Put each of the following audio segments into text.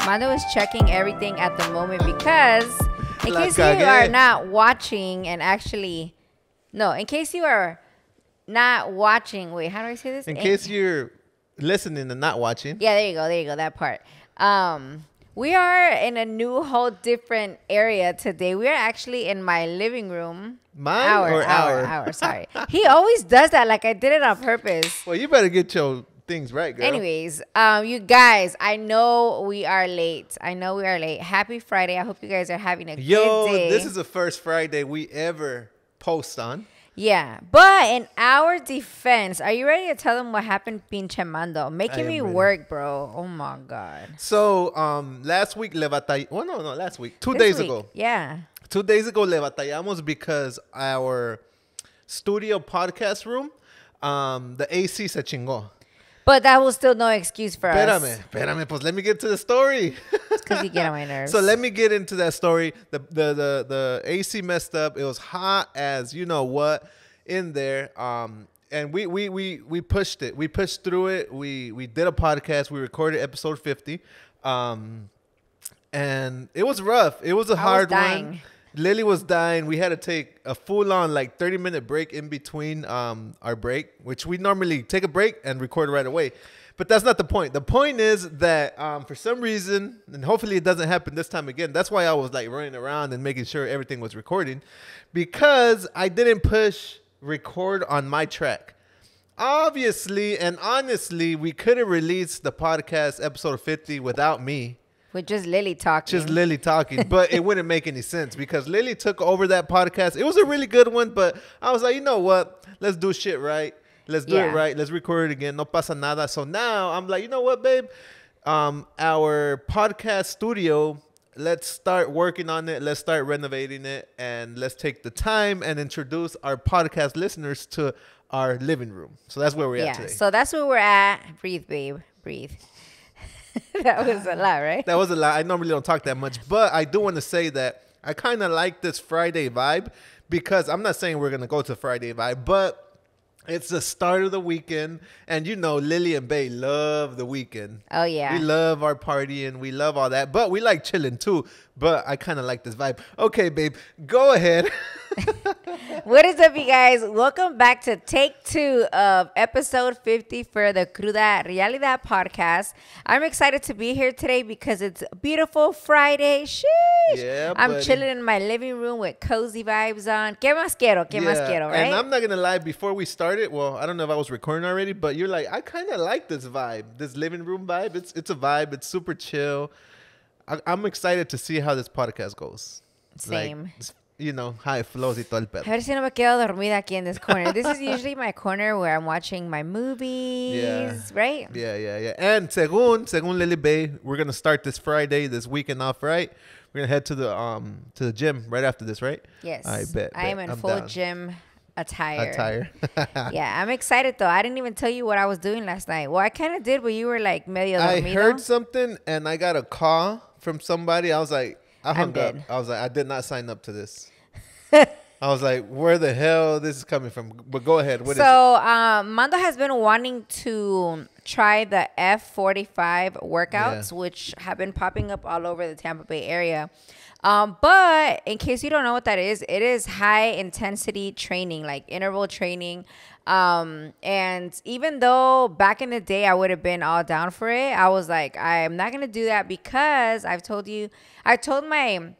Mando is checking everything at the moment because in case you are not watching and actually, no, in case you are not watching, wait, how do I say this? In case you're listening and not watching. Yeah, there you go, that part. We are in a whole different area today. We are actually in my living room. Our? Sorry. He always does that like I did it on purpose. Well, you better get your things right, girl. Anyways, you guys, I know we are late. Happy Friday. I hope you guys are having a good day. This is the first Friday we ever post on. Yeah, but in our defense, are you ready to tell them what happened, pinche Mando? Making me work, bro. Oh my God. So, last week, last week. 2 days ago. Yeah. 2 days ago, le batallamos because our studio podcast room, the AC se chingó. But that was still no excuse for us. Espérame, pues let me get to the story. It's because you get on my nerves. So let me get into that story. The AC messed up. It was hot as you know what in there. And we pushed it. We pushed through it. We did a podcast. We recorded episode 50. And it was rough. It was a hard one. Lily was dying. We had to take a full-on 30-minute break in between our break, which we normally take a break and record right away. But that's not the point. The point is that for some reason, and hopefully it doesn't happen this time again, that's why I was running around and making sure everything was recording, because I didn't push record on my track. Obviously and honestly, we could have released the podcast episode 50 without me. With just Lily talking. But it wouldn't make any sense because Lily took over that podcast. It was a really good one, but I was like, you know what? Let's do shit right. Let's do it right. Let's record it again. No pasa nada. So now I'm like, you know what, babe? Our podcast studio, let's start working on it. Let's start renovating it. And let's take the time and introduce our podcast listeners to our living room. So that's where we're at today. So that's where we're at. Breathe, babe. Breathe. That was a lot, right? That was a lot. I normally don't talk that much, but I do want to say that I kind of like this Friday vibe because I'm not saying we're going to go to Friday vibe, but it's the start of the weekend. And, Lily and Bay love the weekend. Oh, yeah. We love our partying. We love all that. But we like chilling, too. But I kind of like this vibe. Okay, babe, go ahead. What is up, you guys? Welcome back to take 2 of episode 50 for the Cruda Realidad podcast. I'm excited to be here today because it's a beautiful Friday. Sheesh. Yeah, I'm chilling in my living room with cozy vibes on. ¿Qué más quiero, right? And I'm not going to lie, before we started, well, I don't know if I was recording already, but you're like, I kind of like this vibe, this living room vibe. It's a vibe. It's super chill. I'm excited to see how this podcast goes. Same. How it flows y todo el pedo. A ver si no me quedo dormida aquí in this corner. This is usually my corner where I'm watching my movies, right? Yeah. And según Lily Bay, we're going to start this Friday, this weekend off, right? We're going to head to the gym right after this, right? Yes. I bet. I am in full gym attire. Yeah, I'm excited though. I didn't even tell you what I was doing last night. Well, I kind of did, but you were medio dormido. I heard something and I got a call from somebody. I was like, I hung up. I was like, I did not sign up to this. I was like, where the hell this is coming from? But go ahead. What is it? Mando has been wanting to try the F45 workouts, which have been popping up all over the Tampa Bay area. But in case you don't know what that is, it is high intensity training, like interval training. And even though back in the day I would have been all down for it, I was like, I'm not going to do that because I told my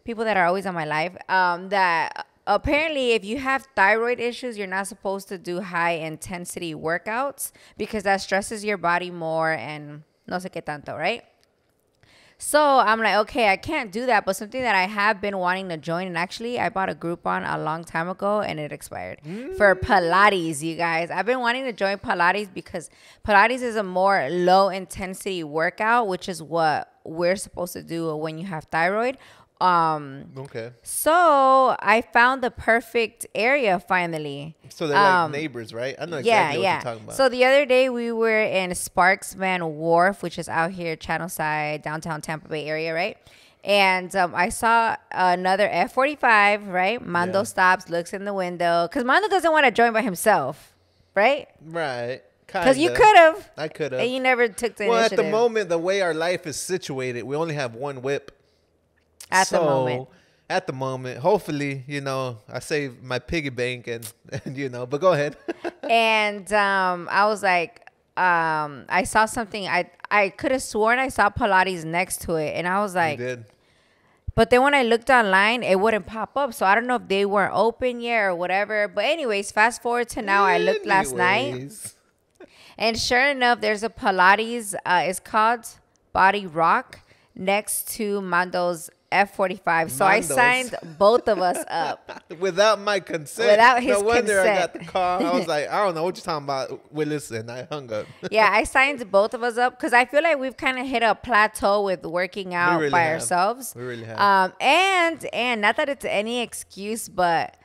people that are always on my life, that apparently if you have thyroid issues, you're not supposed to do high intensity workouts because that stresses your body more and no sé qué tanto, right? So I'm like, okay, I can't do that. But something that I have been wanting to join, and actually I bought a Groupon a long time ago and it expired for Pilates, you guys. I've been wanting to join Pilates because Pilates is a more low intensity workout, which is what we're supposed to do when you have thyroid. Okay. So I found the perfect area finally. So they're like neighbors, right? I know exactly what you're talking about. So the other day we were in Sparksman Wharf, which is out here, Channelside, downtown Tampa Bay area, right? And I saw another F45, right? Mando stops, looks in the window. Because Mando doesn't want to join by himself, right? Right. Because you could have. I could have. And you never took the initiative. Well, at the moment, the way our life is situated, we only have one whip. At the moment, hopefully, I save my piggy bank and but go ahead. And I was like, I saw something. I could have sworn I saw Pilates next to it. And I was like, you did. But then when I looked online, it wouldn't pop up. So I don't know if they weren't open yet or whatever. But anyways, fast forward to now. I looked last night. And sure enough, there's a Pilates. It's called Body Rock next to Mando's F45. So I signed both of us up. Without my consent. Without his consent. No wonder consent. I got the call. I was like, I don't know what you're talking about, Willis, and I hung up. Yeah, I signed both of us up because I feel like we've kind of hit a plateau with working out by ourselves. We really have. And not that it's any excuse, but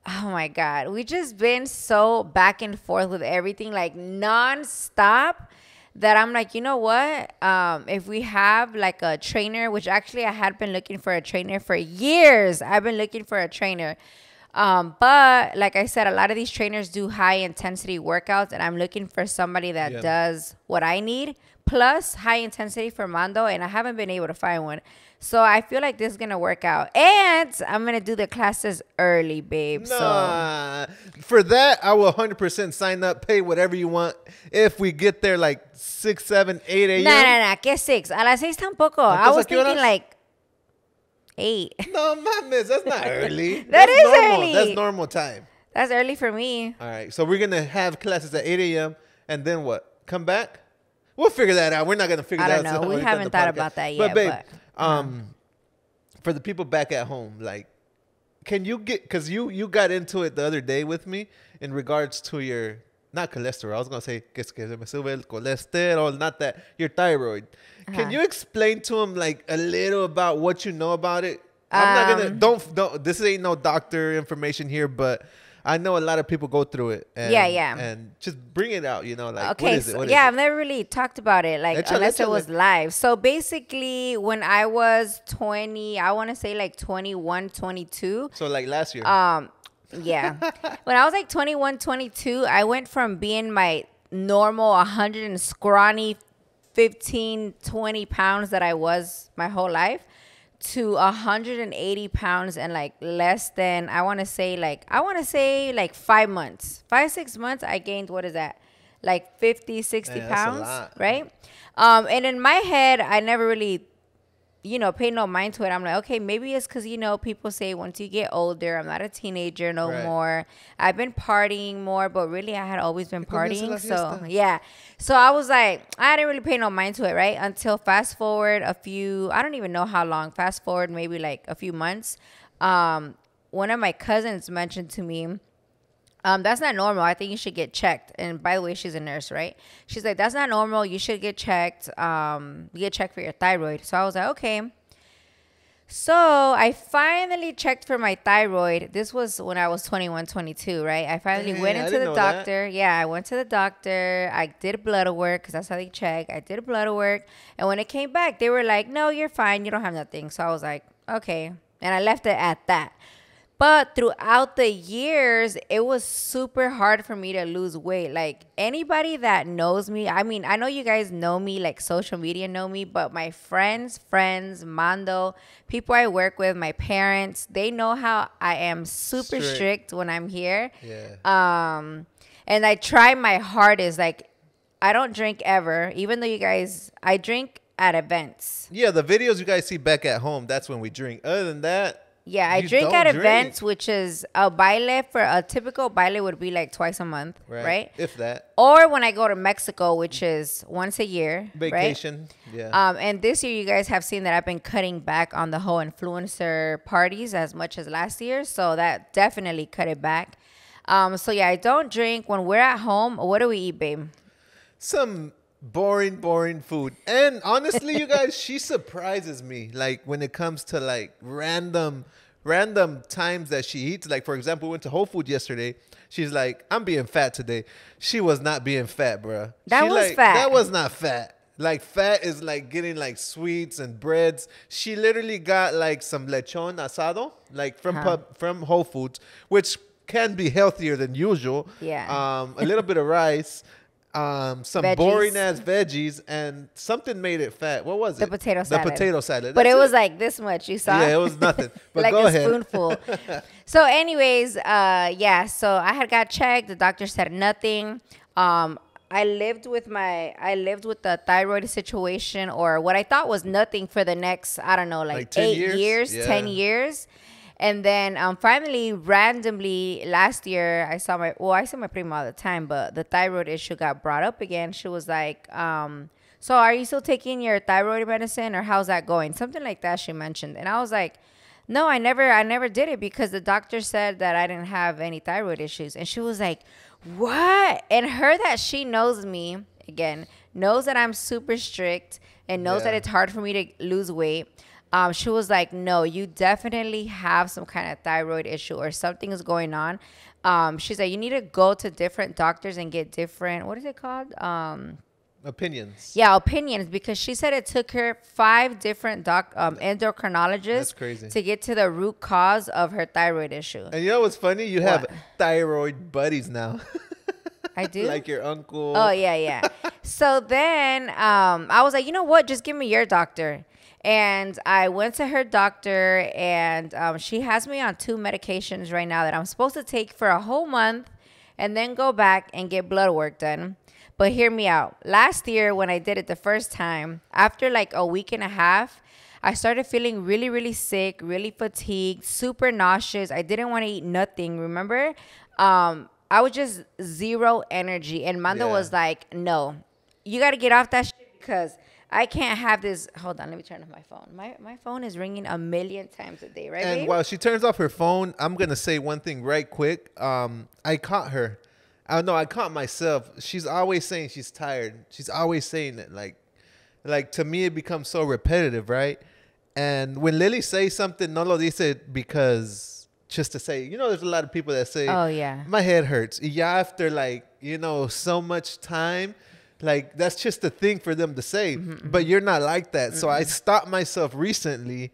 oh my God, we just been so back and forth with everything, like nonstop. That I'm like, you know what? If we have like a trainer, which actually I had been looking for a trainer for years. I've been looking for a trainer. But like I said, a lot of these trainers do high intensity workouts, and I'm looking for somebody that does what I need, plus high intensity for Mando, and I haven't been able to find one. So I feel like this is going to work out. And I'm going to do the classes early, babe. Nah. For that, I will 100% sign up, pay whatever you want. If we get there like 6, 7, 8 a.m. Nah. ¿Qué 6? A las 6 tampoco. I was thinking like 8. No, mames. That's not early. That's normal. early. That's normal time. That's early for me. All right. So we're going to have classes at 8 a.m. And then what? Come back? We'll figure that out. We're not going to figure that out. I don't know. We haven't thought about that yet. But, babe, for the people back at home, like, can you get, because you got into it the other day with me in regards to your, not cholesterol, I was going to say, que se me sube el colesterol, not that, your thyroid. Can you explain to them, like, a little about what you know about it? I'm not going to, don't, this ain't no doctor information here, but I know a lot of people go through it. And, and just bring it out, like, okay, what is it? What is I've never really talked about it, like, unless it was live. So basically, when I was 20, I want to say like 21, 22. So like last year. Yeah. When I was like 21, 22, I went from being my normal 100 and scrawny 15, 20 pounds that I was my whole life to 180 pounds and like less than, I want to say like 5 months, 5-6 months. I gained, what is that? Like 50, 60 pounds, right? And in my head, I never really, paid no mind to it. I'm like, okay, maybe it's because, people say once you get older, I'm not a teenager no more. I've been partying more, but really I had always been partying. So, yeah. So I was like, I didn't really pay no mind to it, right? Until fast forward I don't even know how long, fast forward maybe like a few months. One of my cousins mentioned to me, that's not normal. I think you should get checked. And by the way, she's a nurse, right? She's like, that's not normal. You should get checked. Get checked for your thyroid. So I was like, okay. So I finally checked for my thyroid. This was when I was 21, 22, right? I finally went into the doctor. Yeah, I went to the doctor. I did blood work because that's how they check. I did blood work. And when it came back, they were like, no, you're fine. You don't have nothing. So I was like, okay. And I left it at that. But throughout the years, it was super hard for me to lose weight. Like, anybody that knows me, I mean, I know you guys know me, like social media know me, but my friends, Mando, people I work with, my parents, they know how I am super strict when I'm here. Yeah. And I try my hardest. Like, I don't drink ever, even though I drink at events. Yeah, the videos you guys see back at home, that's when we drink. Other than that, yeah, I drink at events, which is a baile. For a typical baile would be like twice a month, right? If that. Or when I go to Mexico, which is once a year. Vacation, right? Yeah. And this year, you guys have seen that I've been cutting back on the whole influencer parties as much as last year. So that definitely cut it back. So yeah, I don't drink. When we're at home, what do we eat, babe? Some boring food. And honestly, you guys, she surprises me. Like when it comes to like random times that she eats. Like for example, we went to Whole Foods yesterday. She's like, I'm being fat today. She was not being fat, bruh. That was fat. That was not fat. Like fat is like getting like sweets and breads. She literally got like some lechon asado, like from Whole Foods, which can be healthier than usual. Yeah. A little bit of rice. some veggies. boring ass veggies, and something made it fat. What was it? The potato salad. The potato salad. But That's it was like this much. You saw? Yeah, it was nothing. But like go a ahead. spoonful. So, anyways, yeah. So I had got checked. The doctor said nothing. I lived with the thyroid situation, or what I thought was nothing, for the next, I don't know, like 10 8 years? years, Yeah. 10 years. And then finally, randomly, last year, I saw my prima all the time, but the thyroid issue got brought up again. She was like, so are you still taking your thyroid medicine, or how's that going? Something like that she mentioned. And I was like, no, I never did it, because the doctor said that I didn't have any thyroid issues. And she was like, what? And her, that she knows me, again, knows that I'm super strict and knows that it's hard for me to lose weight. She was like, no, you definitely have some kind of thyroid issue, or something is going on. She's like, you need to go to different doctors and get different, what is it called? Opinions. Yeah, opinions, because she said it took her 5 different endocrinologists. That's crazy. To get to the root cause of her thyroid issue. And you know what's funny? You have thyroid buddies now. I do? Like your uncle. Oh, yeah. So then I was like, you know what? Just give me your doctor. And I went to her doctor, and she has me on 2 medications right now that I'm supposed to take for a whole month, and then go back and get blood work done. But hear me out. Last year, when I did it the first time, after like a week and a half, I started feeling really, really sick, really fatigued, super nauseous. I didn't want to eat nothing, remember? I was just zero energy. And Mando was like, no, you got to get off that shit, because I can't have this. Hold on, let me turn off my phone. My phone is ringing a million times a day, right, And babe? while she turns off her phone, I'm going to say one thing right quick. I caught her. I caught myself. She's always saying she's tired. She's always saying it. Like to me, it becomes so repetitive, right? And when Lily says something, no lo dice because just to say, there's a lot of people that say, oh, yeah, my head hurts. Yeah, after so much time, like that's just a thing for them to say. Mm-hmm. But you're not like that. Mm-hmm. So I stopped myself recently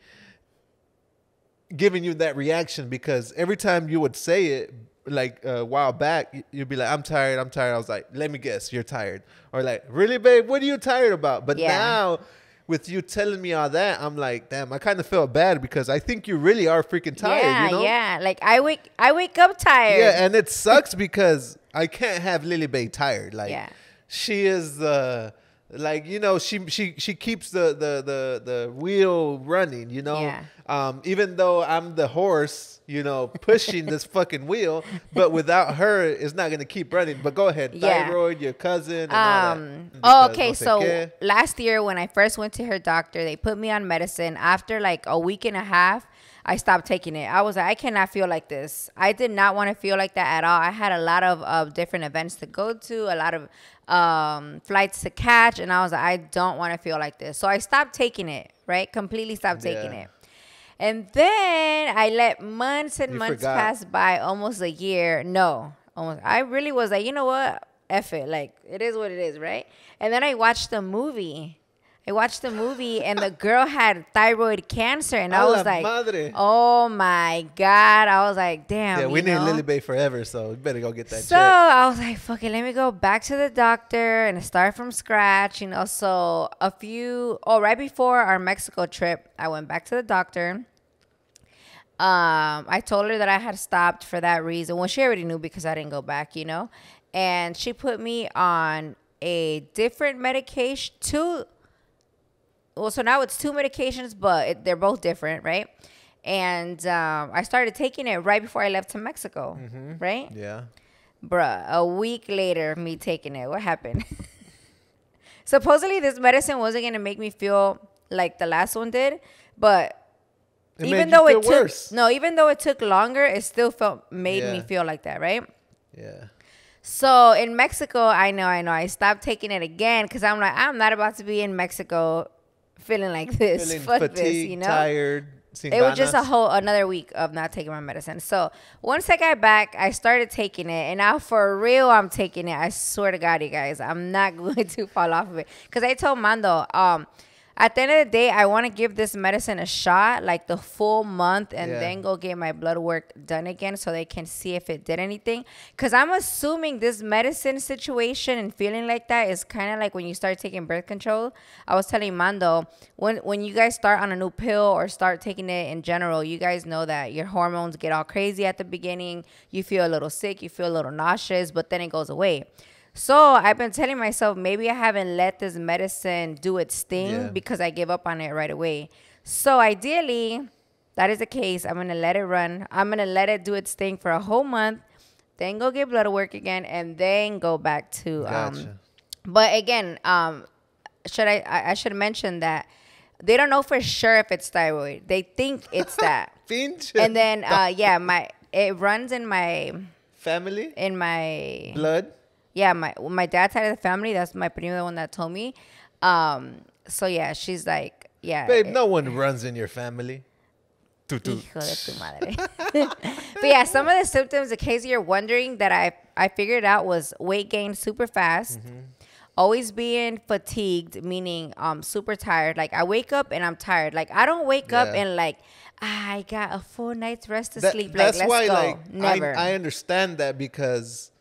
giving you that reaction, because every time you would say it, like a while back, you'd be like, I'm tired. I was like, let me guess, you're tired. Or like, really, babe, what are you tired about? But now with you telling me all that, I'm like, damn, I kind of felt bad, because I think you really are freaking tired. Yeah. Like I wake up tired. Yeah, and it sucks because I can't have Lily Bae tired. Like she is the she keeps the wheel running, even though I'm the horse, pushing this fucking wheel, but without her, it's not going to keep running. But go ahead. Thyroid, your cousin, and all that. Okay. So last year when I first went to her doctor, they put me on medicine. After like a week and a half, I stopped taking it. I was like, I cannot feel like this. I did not want to feel like that at all. I had a lot of different events to go to, a lot of flights to catch. And I was like, I don't want to feel like this. So I stopped taking it, right? Completely stopped taking it. And then I let months and months pass by, almost a year. No, almost. I really was like, you know what? F it. Like, it is what it is, right? And then I watched the movie. And the girl had thyroid cancer. And I was like, oh, my God. I was like, damn. Yeah, we need Lily Bae forever, so we better go get that check. So I was like, fuck it, let me go back to the doctor and start from scratch. So right before our Mexico trip, I went back to the doctor. I told her that I had stopped for that reason. Well, she already knew because I didn't go back, And she put me on a different medication, so now it's 2 medications, but they're both different, right? And I started taking it right before I left to Mexico, right? Yeah. Bruh, a week later, me taking it. What happened? Supposedly, this medicine wasn't going to make me feel like the last one did, but even though it took longer, it still made me feel like that, right? Yeah. So in Mexico, I know, I stopped taking it again, because I'm like, I'm not about to be in Mexico feeling like this. Feeling Fuck fatigued, this, tired. It was just another week of not taking my medicine. So once I got back, I started taking it. And now for real, I'm taking it. I swear to God, you guys, I'm not going to fall off of it. Because I told Mando, at the end of the day, I want to give this medicine a shot, like the full month, and then go get my blood work done again so they can see if it did anything. Because I'm assuming this medicine situation and feeling like that is kind of like when you start taking birth control. I was telling Mando, when you guys start on a new pill or start taking it in general, you guys know that your hormones get all crazy at the beginning. You feel a little sick, you feel a little nauseous, but then it goes away. So I've been telling myself maybe I haven't let this medicine do its thing because I gave up on it right away. So ideally, that is the case. I'm going to let it run. I'm going to let it do its thing for a whole month, then go get blood work again, and then go back to... but again, I should mention that they don't know for sure if it's thyroid. They think it's that. And then, it runs in my... Family? In my... Blood? Yeah, my dad's side of the family, that's my prima, the one that told me. So yeah, she's like, yeah. Babe, no one runs in your family. Hijo de tu madre. But yeah, some of the symptoms, in case you're wondering, that I figured out was weight gain super fast. Always being fatigued, meaning super tired. Like I wake up and I'm tired. Like I don't wake up and like, I got a full night's rest to sleep. That's like, why, go. like, Never. I understand that because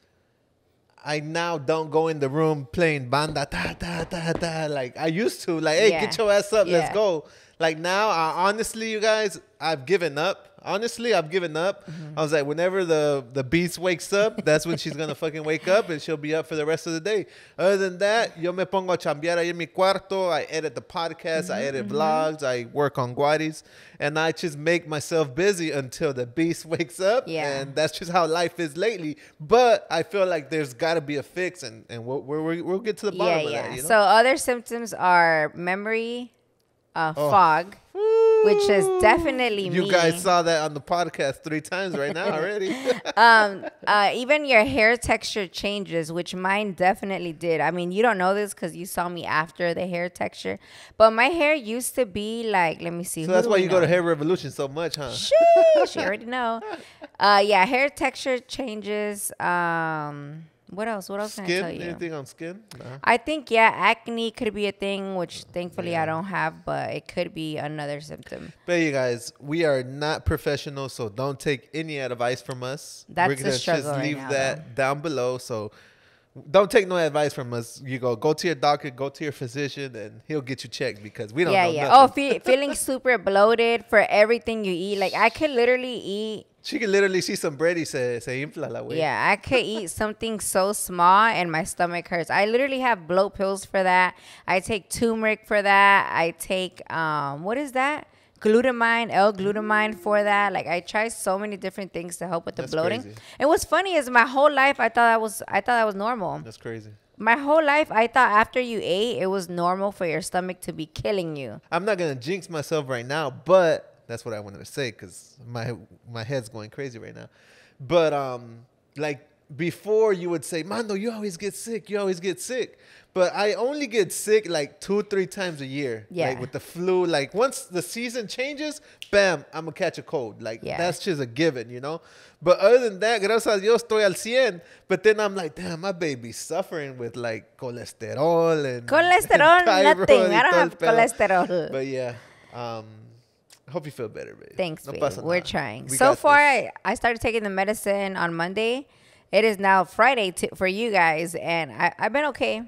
I now don't go in the room playing banda ta ta ta ta like I used to. Like, hey, get your ass up, let's go. Like now, honestly, you guys, I've given up. Honestly, I've given up. I was like, whenever the beast wakes up, that's when she's gonna fucking wake up and she'll be up for the rest of the day. Other than that, yo me pongo a chambear ahí en mi cuarto. I edit the podcast, I edit vlogs, I work on Guariz, and I just make myself busy until the beast wakes up. And that's just how life is lately. But I feel like there's got to be a fix, and we'll get to the bottom of that. You know? So other symptoms are memory, fog. Which is definitely me. You guys saw that on the podcast 3 times right now already. Even your hair texture changes, which mine definitely did. I mean, you don't know this because you saw me after the hair texture. But my hair used to be like, let me see. So that's why you go to Hair Revolution so much, huh? Sheesh, you already know. Yeah, hair texture changes. What else? What else skin? Can I tell you? Anything on skin? Nah. I think, acne could be a thing, which thankfully I don't have, but it could be another symptom. But you guys, we are not professionals, so don't take any advice from us. That's We're the gonna struggle just leave right now, that down below. So don't take no advice from us. You go to your doctor, go to your physician, and he'll get you checked because we don't know nothing. Oh, feeling super bloated for everything you eat. Like I could literally eat. She can literally see some bread y se infla la way. Yeah, I could eat something so small and my stomach hurts. I literally have bloat pills for that. I take turmeric for that. I take, what is that? Glutamine, L-glutamine for that. Like I try so many different things to help with the bloating. Crazy. And what's funny is my whole life I thought that was normal. That's crazy. My whole life I thought after you ate it was normal for your stomach to be killing you. I'm not gonna jinx myself right now, but that's what I wanted to say because my head's going crazy right now. But like before you would say, Mando, you always get sick. You always get sick. But I only get sick like 2-3 times a year. Yeah. Like with the flu. Like once the season changes, bam, I'm going to catch a cold. Like that's just a given, you know. But other than that, gracias a Dios, estoy al 100. But then I'm like, damn, my baby's suffering with like cholesterol and cholesterol, nothing. I don't have cholesterol. But yeah, I hope you feel better, babe. Thanks, babe. We're trying. So far, I started taking the medicine on Monday. It is now Friday for you guys, and I've been okay.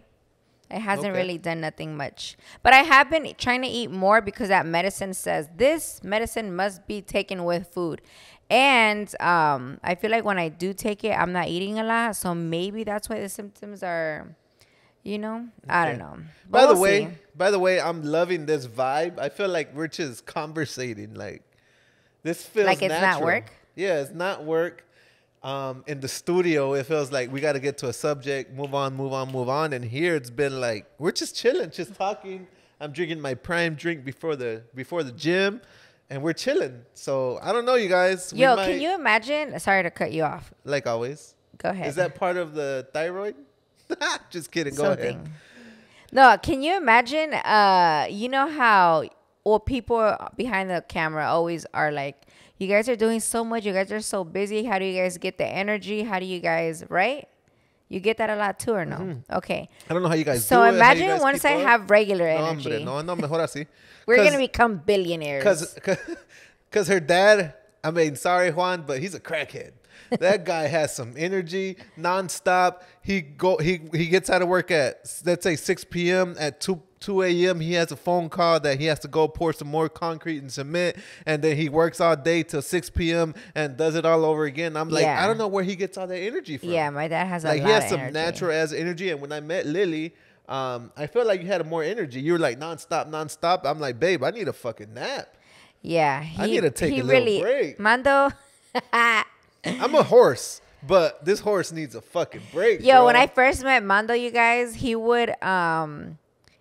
It hasn't really done nothing much. But I have been trying to eat more because that medicine says this medicine must be taken with food. And I feel like when I do take it, I'm not eating a lot. So maybe that's why the symptoms are... You know, I don't know. By the way, I'm loving this vibe. I feel like we're just conversating. Like this feels like it's natural. Not work. Yeah, it's not work. In the studio, it feels like we got to get to a subject, move on. And here it's been like we're just chilling, just talking. I'm drinking my prime drink before the gym, and we're chilling. So I don't know, you guys. Yo, can you imagine? Sorry to cut you off. Like always. Go ahead. Is that part of the thyroid? Just kidding. Go ahead. No, can you imagine? You know how people behind the camera always are like, you guys are doing so much. You guys are so busy. How do you guys get the energy? How do you guys, right? You get that a lot too, or no? Mm-hmm. Okay. I don't know how you guys so do it. So imagine once I have regular energy. No, mejor así. We're going to become billionaires. Because her dad, I mean, sorry, Juan, but he's a crackhead. That guy has some energy nonstop. He gets out of work at, let's say, 6 p.m. At 2 a.m. He has a phone call that he has to go pour some more concrete and cement. And then he works all day till 6 p.m. and does it all over again. I'm like, I don't know where he gets all that energy from. Yeah, my dad has a lot of energy. Like, he has some energy. natural ass energy. And when I met Lily, I felt like you had more energy. You were like nonstop. I'm like, babe, I need a fucking nap. Yeah. I need to take a little break. Mando. I'm a horse, but this horse needs a fucking break. Yo, bro. when I first met Mando, you guys, he would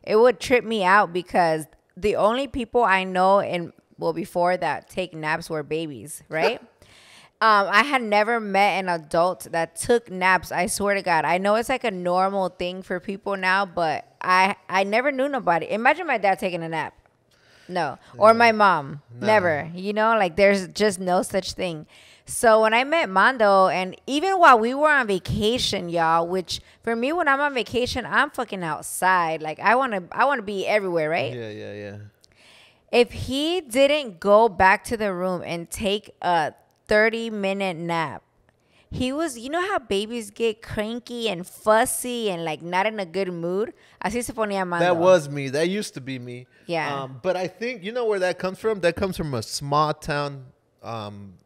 it would trip me out because the only people I know before that take naps were babies, right? I had never met an adult that took naps. I swear to God. I know it's like a normal thing for people now, but I never knew nobody. Imagine my dad taking a nap. No. Or my mom. No. Never. You know, like there's just no such thing. So when I met Mando, and even while we were on vacation, y'all, which for me, when I'm on vacation, I'm fucking outside. Like I want to be everywhere, right? Yeah. If he didn't go back to the room and take a 30-minute nap, he was, you know how babies get cranky and fussy and like not in a good mood? Así se ponía Mando. That was me. That used to be me. Yeah. But I think, you know where that comes from? That comes from a small town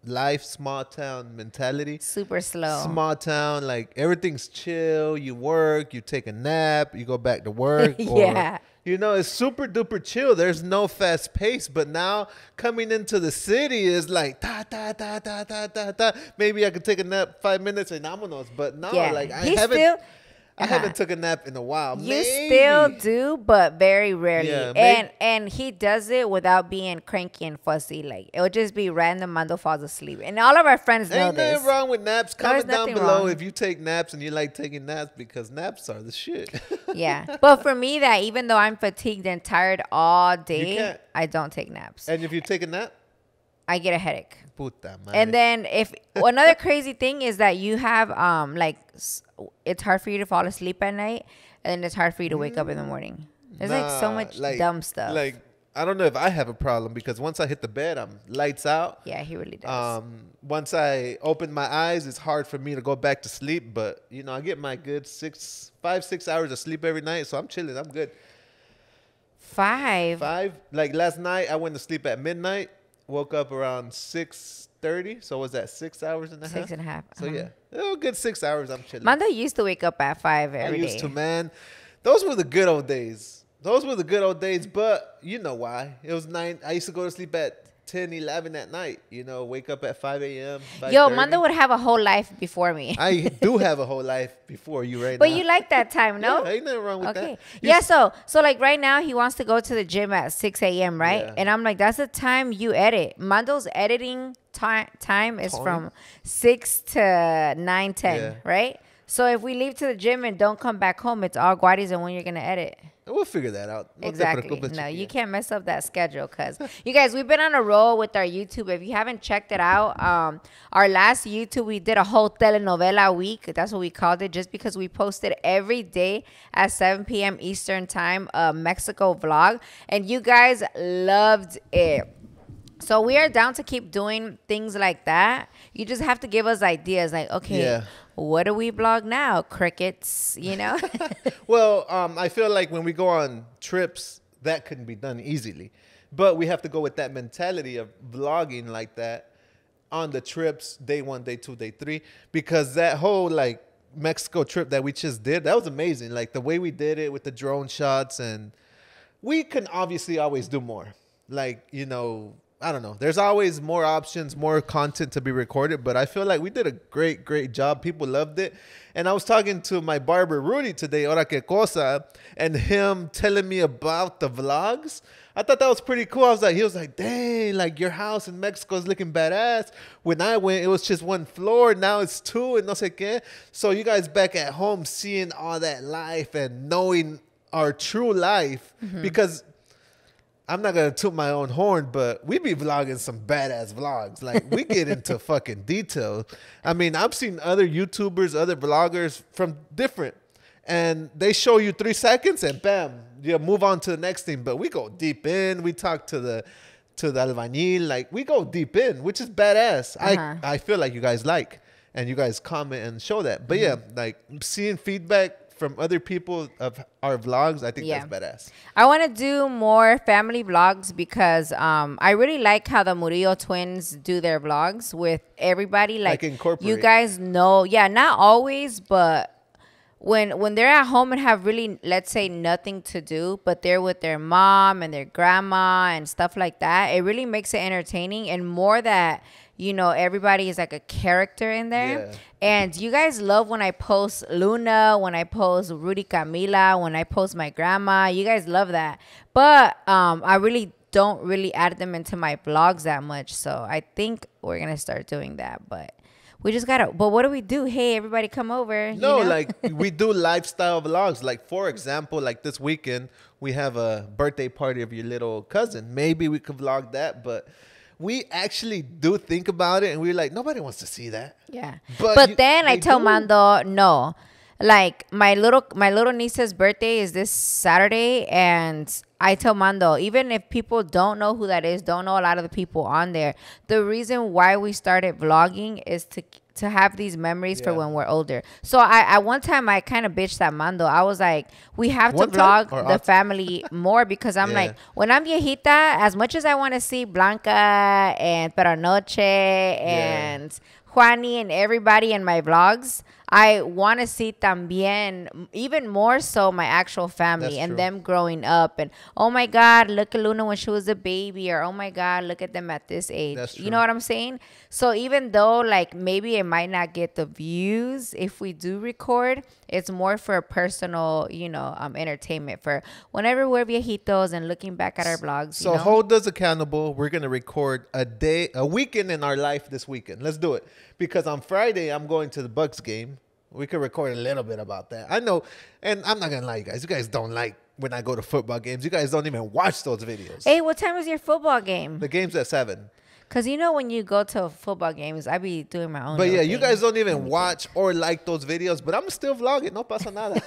life, small town mentality. Super slow. Small town, like everything's chill. You work, you take a nap, you go back to work. Yeah. Or, you know, it's super duper chill. There's no fast pace. But now coming into the city is like ta ta ta ta ta ta ta. Maybe I could take a nap 5 minutes and vámonos. But no, like I haven't took a nap in a while. You still do, but very rarely. Yeah, and he does it without being cranky and fussy. Like it would just be random. Mando falls asleep, and all of our friends know this. Ain't nothing wrong with naps. Comment down below wrong. if you take naps and you like taking naps, because naps are the shit. Yeah, but for me, that even though I'm fatigued and tired all day, I don't take naps. And if you take a nap, I get a headache. Puta madre. And then another crazy thing is that you have like it's hard for you to fall asleep at night, and then it's hard for you to wake up in the morning. There's like so much dumb stuff. Like I don't know if I have a problem, because once I hit the bed, I'm lights out. Yeah, he really does. Once I open my eyes, it's hard for me to go back to sleep. But you know, I get my good 5-6 hours of sleep every night, so I'm chilling. I'm good. 5. Like last night, I went to sleep at midnight. Woke up around 6:30. So was that 6 hours and a half? 6.5. So yeah, a good 6 hours. I'm chilling. Mando used to wake up at 5 every day. I used to, man. Those were the good old days. But you know why? It was 9. I used to go to sleep at 10, 11 at night. You know, wake up at 5 a.m. Yo, Mando would have a whole life before me. I do have a whole life before you right now. But you like that time, no? Yeah, ain't nothing wrong with that. Yeah, so like right now he wants to go to the gym at 6 a.m., right? Yeah. And I'm like, that's the time you edit. Mando's editing time is from 6 to 9, 10, right? So if we leave to the gym and don't come back home, it's all Guariz and when you're going to edit. We'll figure that out. Exactly. No, you can't mess up that schedule, because you guys, we've been on a roll with our YouTube. If you haven't checked it out, our last YouTube, we did a whole telenovela week. That's what we called it, just because we posted every day at 7 p.m. Eastern time a Mexico vlog, and you guys loved it. So we are down to keep doing things like that. You just have to give us ideas, like, okay, what do we vlog now? Crickets, you know? Well, I feel like when we go on trips, that couldn't be done easily. But we have to go with that mentality of vlogging like that on the trips, day 1, day 2, day 3. Because that whole, like, Mexico trip that we just did, that was amazing. Like, the way we did it with the drone shots. And we can obviously always do more. Like, you know, I don't know. There's always more options, more content to be recorded. But I feel like we did a great job. People loved it. And I was talking to my barber, Rudy, today, Ora Que Cosa, and him telling me about the vlogs. I thought that was pretty cool. He was like, dang, like your house in Mexico is looking badass. When I went, it was just 1 floor. Now it's 2 and no sé qué. So you guys back at home seeing all that life and knowing our true life. Because I'm not gonna toot my own horn, but we be vlogging some badass vlogs. Like we get into fucking detail. I mean, I've seen other YouTubers, other vloggers from different, and they show you 3 seconds and bam, you move on to the next thing. But we go deep in. We talk to the albañil. Like we go deep in, which is badass. I feel like you guys like, and you guys comment and show that. But yeah, like seeing feedback from other people of our vlogs, I think that's badass. I want to do more family vlogs because I really like how the Murillo twins do their vlogs with everybody. Like incorporate. You guys know, not always, but when they're at home and have really, let's say, nothing to do, but they're with their mom and their grandma and stuff like that, it really makes it entertaining and more that, you know, everybody is like a character in there. Yeah. And you guys love when I post Luna, when I post Rudy Camila, when I post my grandma. You guys love that. But I really don't really add them into my vlogs that much. So I think we're going to start doing that. But we just got to, but what do we do? Hey, everybody come over. No, you know? like we do lifestyle vlogs. Like, for example, like this weekend, we have a birthday party of your little cousin. Maybe we could vlog that, but we actually do think about it, and we're like, nobody wants to see that. Yeah. But then I tell Mando, no. Like, my little niece's birthday is this Saturday, and I tell Mando, even if people don't know who that is, don't know a lot of the people on there, the reason why we started vlogging is to have these memories for when we're older. So at one time I kind of bitched at Mando. I was like, we have to vlog the family more because I'm like, when I'm viejita, as much as I want to see Blanca and Peranoche and Juani and everybody in my vlogs, I want to see también, even more so, my actual family and them growing up. And, oh, my God, look at Luna when she was a baby. Or, oh, my God, look at them at this age. You know what I'm saying? So even though, like, maybe it might not get the views if we do record, it's more for personal, you know, entertainment for whenever we're viejitos and looking back at our vlogs. So hold us accountable. We're going to record a weekend in our life this weekend. Let's do it. Because on Friday, I'm going to the Bucks game. We could record a little bit about that. I know, and I'm not going to lie, you guys. You guys don't like when I go to football games. You guys don't even watch those videos. Hey, what time is your football game? The game's at 7. Because, you know, when you go to football games, I be doing my own. But yeah, you guys don't even watch or like those videos. But I'm still vlogging. No pasa nada.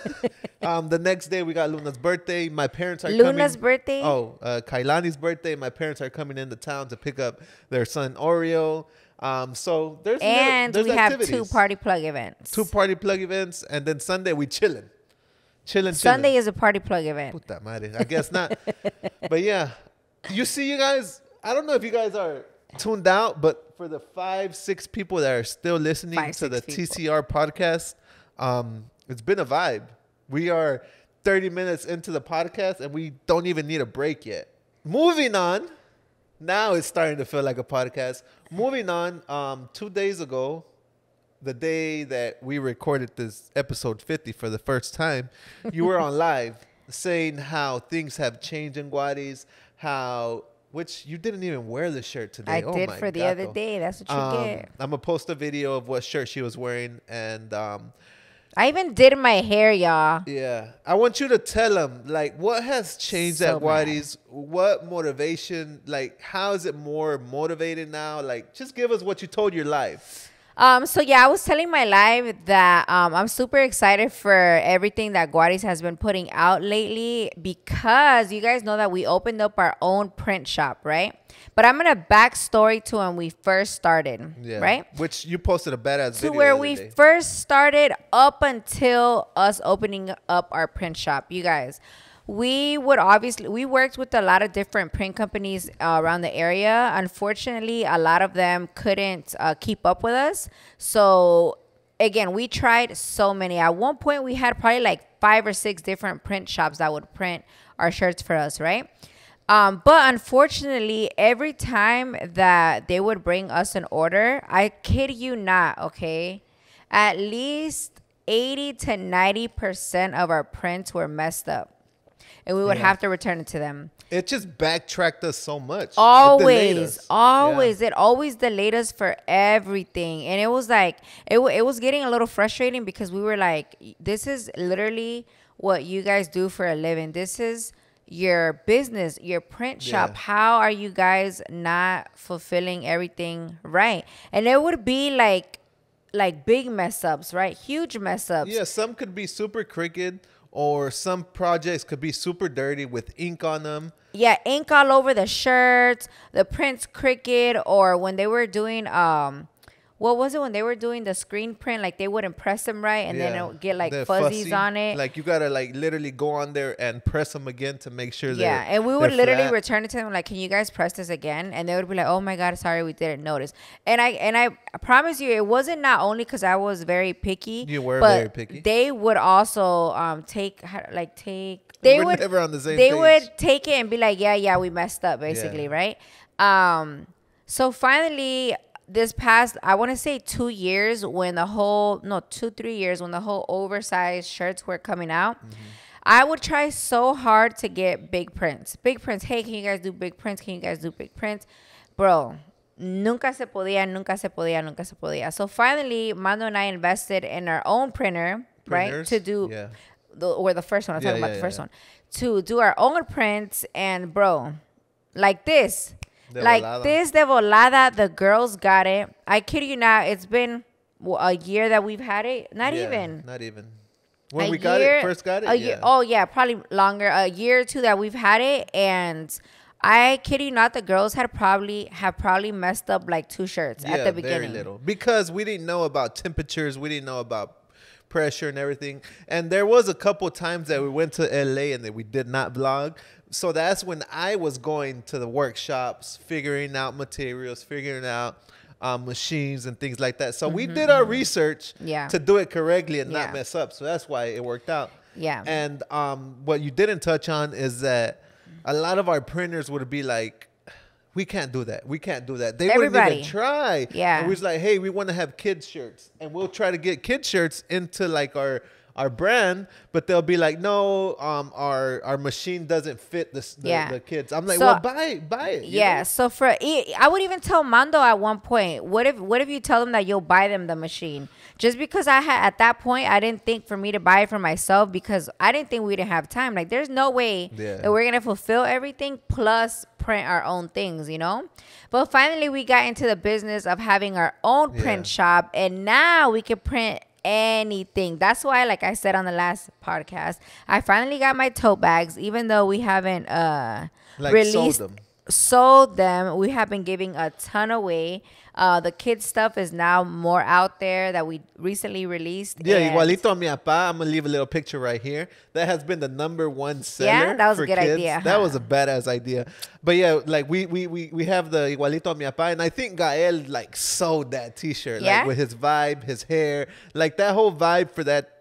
The next day, we got Luna's birthday. My parents are coming. Luna's birthday? Oh, Kailani's birthday. My parents are coming into town to pick up their son, Oreo. So there's we have 2 party plug events. 2 party plug events. And then Sunday, we chilling. Sunday is a party plug event. Puta madre. I guess not. But yeah, you see, you guys, I don't know if you guys are tuned out, but for the 5-6 people that are still listening to the TCR podcast, it's been a vibe. We are 30 minutes into the podcast and we don't even need a break yet. Moving on. Now it's starting to feel like a podcast. Moving on, 2 days ago, the day that we recorded this episode 50 for the first time, you were on live saying how things have changed in Guariz, which you didn't even wear the shirt today. I did for the other day. That's what you get. I'm going to post a video of what shirt she was wearing. And I even did my hair, y'all. Yeah. I want you to tell them, like, what has changed at Guariz? What motivation? Like, how is it more motivated now? Like, just give us what you told your live. So yeah, I was telling my live that I'm super excited for everything that Guariz has been putting out lately because you guys know that we opened up our own print shop, right? But I'm gonna backstory to when we first started, right? Which you posted a badass video. To where we first started up until us opening up our print shop, you guys. We worked with a lot of different print companies around the area. Unfortunately, a lot of them couldn't keep up with us. So again, we tried so many. At one point, we had probably like 5 or 6 different print shops that would print our shirts for us, right? But unfortunately, every time that they would bring us an order, I kid you not, okay, at least 80 to 90% of our prints were messed up. And we would have to return it to them. It just backtracked us so much. Always. It always delayed us for everything. And it was like, it was getting a little frustrating because we were like, this is literally what you guys do for a living. This is your business, your print shop. Yeah. How are you guys not fulfilling everything right? And it would be like big mess ups, right? Huge mess ups. Yeah, some could be super crooked, or some projects could be super dirty with ink on them. Yeah, ink all over the shirts, the print's crooked, or when they were doing what was it when they were doing the screen print? Like they wouldn't press them right, and then it would get like fuzzies on it. Like you gotta like literally go on there and press them again to make sure. Yeah, and we would literally return it to them like, "Can you guys press this again?" And they would be like, "Oh my God, sorry, we didn't notice." And I promise you, it wasn't not only because I was very picky. You were but very picky. They would also take. They would never on the same They page. would take it and be like, "Yeah, we messed up," basically, right? So finally, this past, I want to say 2 years, when the whole 2-3 years when the whole oversized shirts were coming out, I would try so hard to get big prints. Hey, can you guys do big prints? Bro, nunca se podía. So finally, Mando and I invested in our own printer, right? To do, or the first one. I'm talking about the first one. To do our own prints, and bro, like this. De volada, the girls got it. I kid you not, it's been a year that we've had it. Not even. When we first got it? Year, oh, yeah, probably longer. A year or two that we've had it. And I kid you not, the girls have probably messed up like 2 shirts at the beginning. Very little. Because we didn't know about temperatures. We didn't know about pressure and everything. And there was a couple times that we went to LA and that we did not vlog. So that's when I was going to the workshops, figuring out materials, figuring out machines and things like that. So we did our research to do it correctly and not mess up. So that's why it worked out. Yeah. And what you didn't touch on is that a lot of our printers would be like, we can't do that. They wouldn't even try. Yeah. And we was like, hey, we want to have kids shirts. And we'll try to get kids shirts into like our brand, but they'll be like, no, our machine doesn't fit the kids. I'm like, well, buy it. Yeah. So I would even tell Mando at one point, what if you tell them that you'll buy them the machine? Just because at that point, I didn't think for me to buy it for myself, because I didn't think we didn't have time. Like, there's no way that we're gonna fulfill everything plus print our own things, you know. But finally, we got into the business of having our own print shop, and now we can print anything. That's why, like I said on the last podcast, I finally got my tote bags, even though we haven't sold them. We have been giving a ton away. The kids stuff is now more out there that we recently released. Yeah, igualito a mi papá. I'm gonna leave a little picture right here. That has been the #1 seller. Yeah, that was a good kids. idea. That was a badass idea. But yeah, like we have the igualito a mi papá, and I think Gael like sewed that T-shirt, like with his vibe, his hair, like that whole vibe for that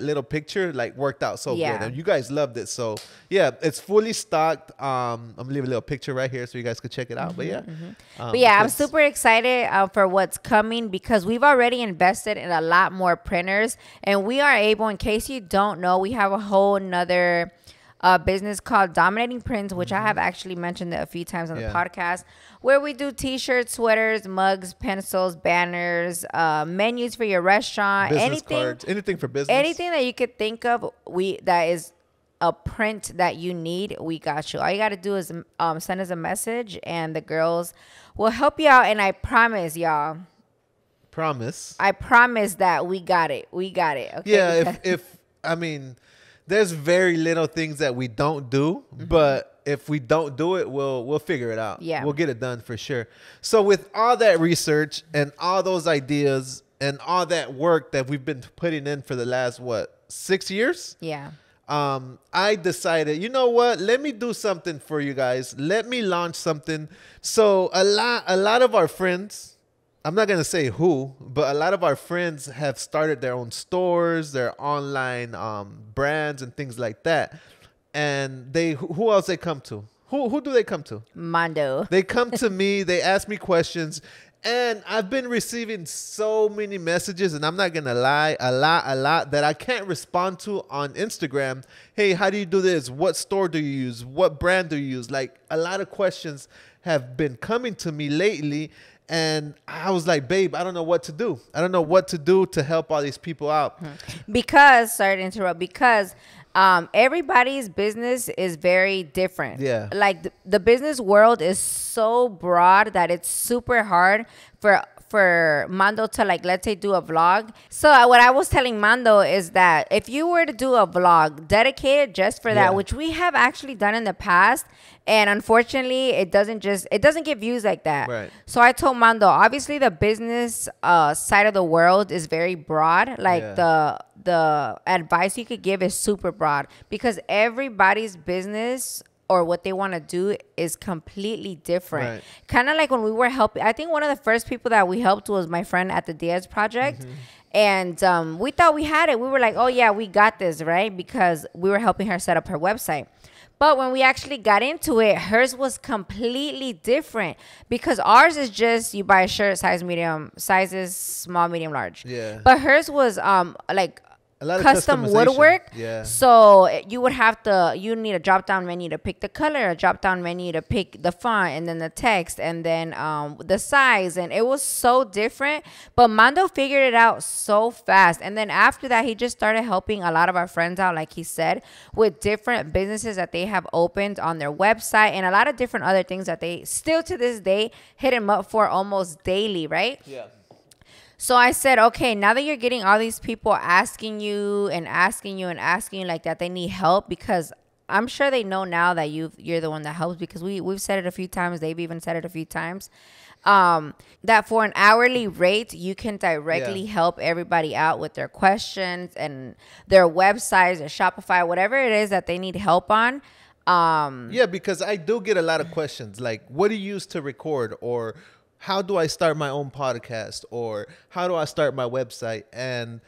little picture like worked out so good, and you guys loved it. So yeah, it's fully stocked. I'm gonna leave a little picture right here so you guys could check it out. But yeah, I'm super excited for what's coming, because we've already invested in a lot more printers, and we are able, in case you don't know, we have a whole nother business called Dominating Prints, which I have actually mentioned it a few times on the podcast, where we do t-shirts, sweaters, mugs, pencils, banners, menus for your restaurant, business cards, anything for business, anything that you could think of. That is a print that you need, we got you. All you got to do is send us a message, and the girls will help you out. And I promise, y'all. I promise that we got it. Okay? Yeah, if I mean, there's very little things that we don't do, but if we don't do it, we'll figure it out. Yeah, we'll get it done for sure. So with all that research and all those ideas and all that work that we've been putting in for the last 6 years? Yeah. I decided, you know what? Let me do something for you guys. Let me launch something. So a lot of our friends, I'm not going to say who, but a lot of our friends have started their own stores, their online brands and things like that. And who else they come to? Who do they come to? Mando. They come to me. They ask me questions. And I've been receiving so many messages, and I'm not going to lie, a lot that I can't respond to on Instagram. Hey, how do you do this? What store do you use? What brand do you use? Like, a lot of questions have been coming to me lately. And I was like, babe, I don't know what to do. I don't know what to do to help all these people out. Because, sorry to interrupt, because Everybody's business is very different. Yeah. Like the business world is so broad that it's super hard for Mando to, like, let's say, do a vlog. So what I was telling Mando is that if you were to do a vlog dedicated just for that, which we have actually done in the past, and unfortunately it doesn't get views like that. Right. So I told Mando, obviously the business side of the world is very broad. Like the advice you could give is super broad because everybody's business or what they want to do is completely different. Right. Kind of like when we were helping. I think one of the first people that we helped was my friend at the Diaz Project. Mm-hmm. And we thought we had it. We were like, oh, yeah, we got this, right? Because we were helping her set up her website. But when we actually got into it, hers was completely different because ours is just you buy a shirt, sizes small, medium, large. Yeah. But hers was like a lot of custom woodwork. Yeah. So you need a drop down menu to pick the color, a drop down menu to pick the font, and then the text, and then the size. And it was so different. But Mando figured it out so fast. And then after that, he just started helping a lot of our friends out, like he said, with different businesses that they have opened on their website and a lot of different other things that they still to this day hit him up for almost daily, right? Yeah. So I said, okay, now that you're getting all these people asking you like that, they need help because I'm sure they know now that you're the one that helps because we've said it a few times. They've even said it a few times. That for an hourly rate, you can directly help everybody out with their questions and their websites, their Shopify, whatever it is that they need help on. Yeah, because I do get a lot of questions like, what do you use to record? Or how do I start my own podcast? Or how do I start my website? And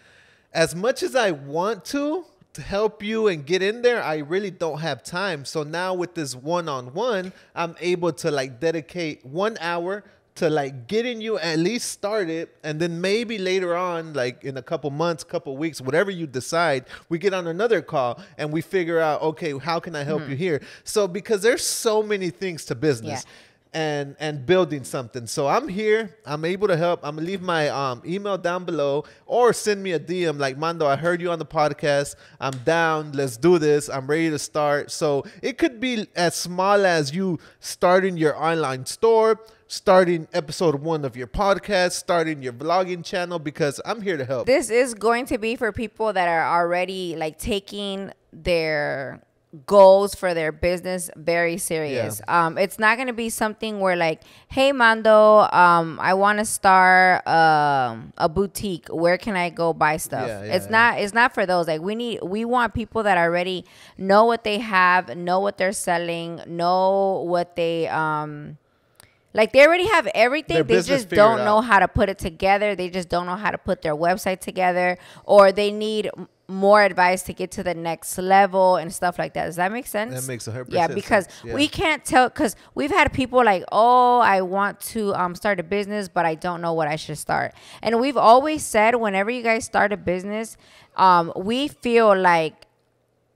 as much as I want to help you and get in there, I really don't have time. So now with this one-on-one, I'm able to like dedicate 1 hour to like getting you at least started. And then maybe later on, like in a couple months, couple weeks, whatever you decide, we get on another call and we figure out, okay, how can I help you here? So because there's so many things to business. Yeah. And building something. So I'm here. I'm able to help. I'm going to leave my email down below or send me a DM like, Mando, I heard you on the podcast. I'm down. Let's do this. I'm ready to start. So it could be as small as you starting your online store, starting episode 1 of your podcast, starting your vlogging channel, because I'm here to help. This is going to be for people that are already like taking their goals for their business very serious. It's not going to be something where like, hey Mando, I want to start a boutique, where can I go buy stuff? It's not for those. Like we want people that already know what they have, know what they're selling, know what they like they already have everything. They just don't know how to put it together. They just don't know how to put their website together, or they need more advice to get to the next level and stuff like that. Does that make sense? That makes 100% Yeah, because we can't tell, because we've had people like, oh, I want to start a business, but I don't know what I should start. And we've always said, whenever you guys start a business, we feel like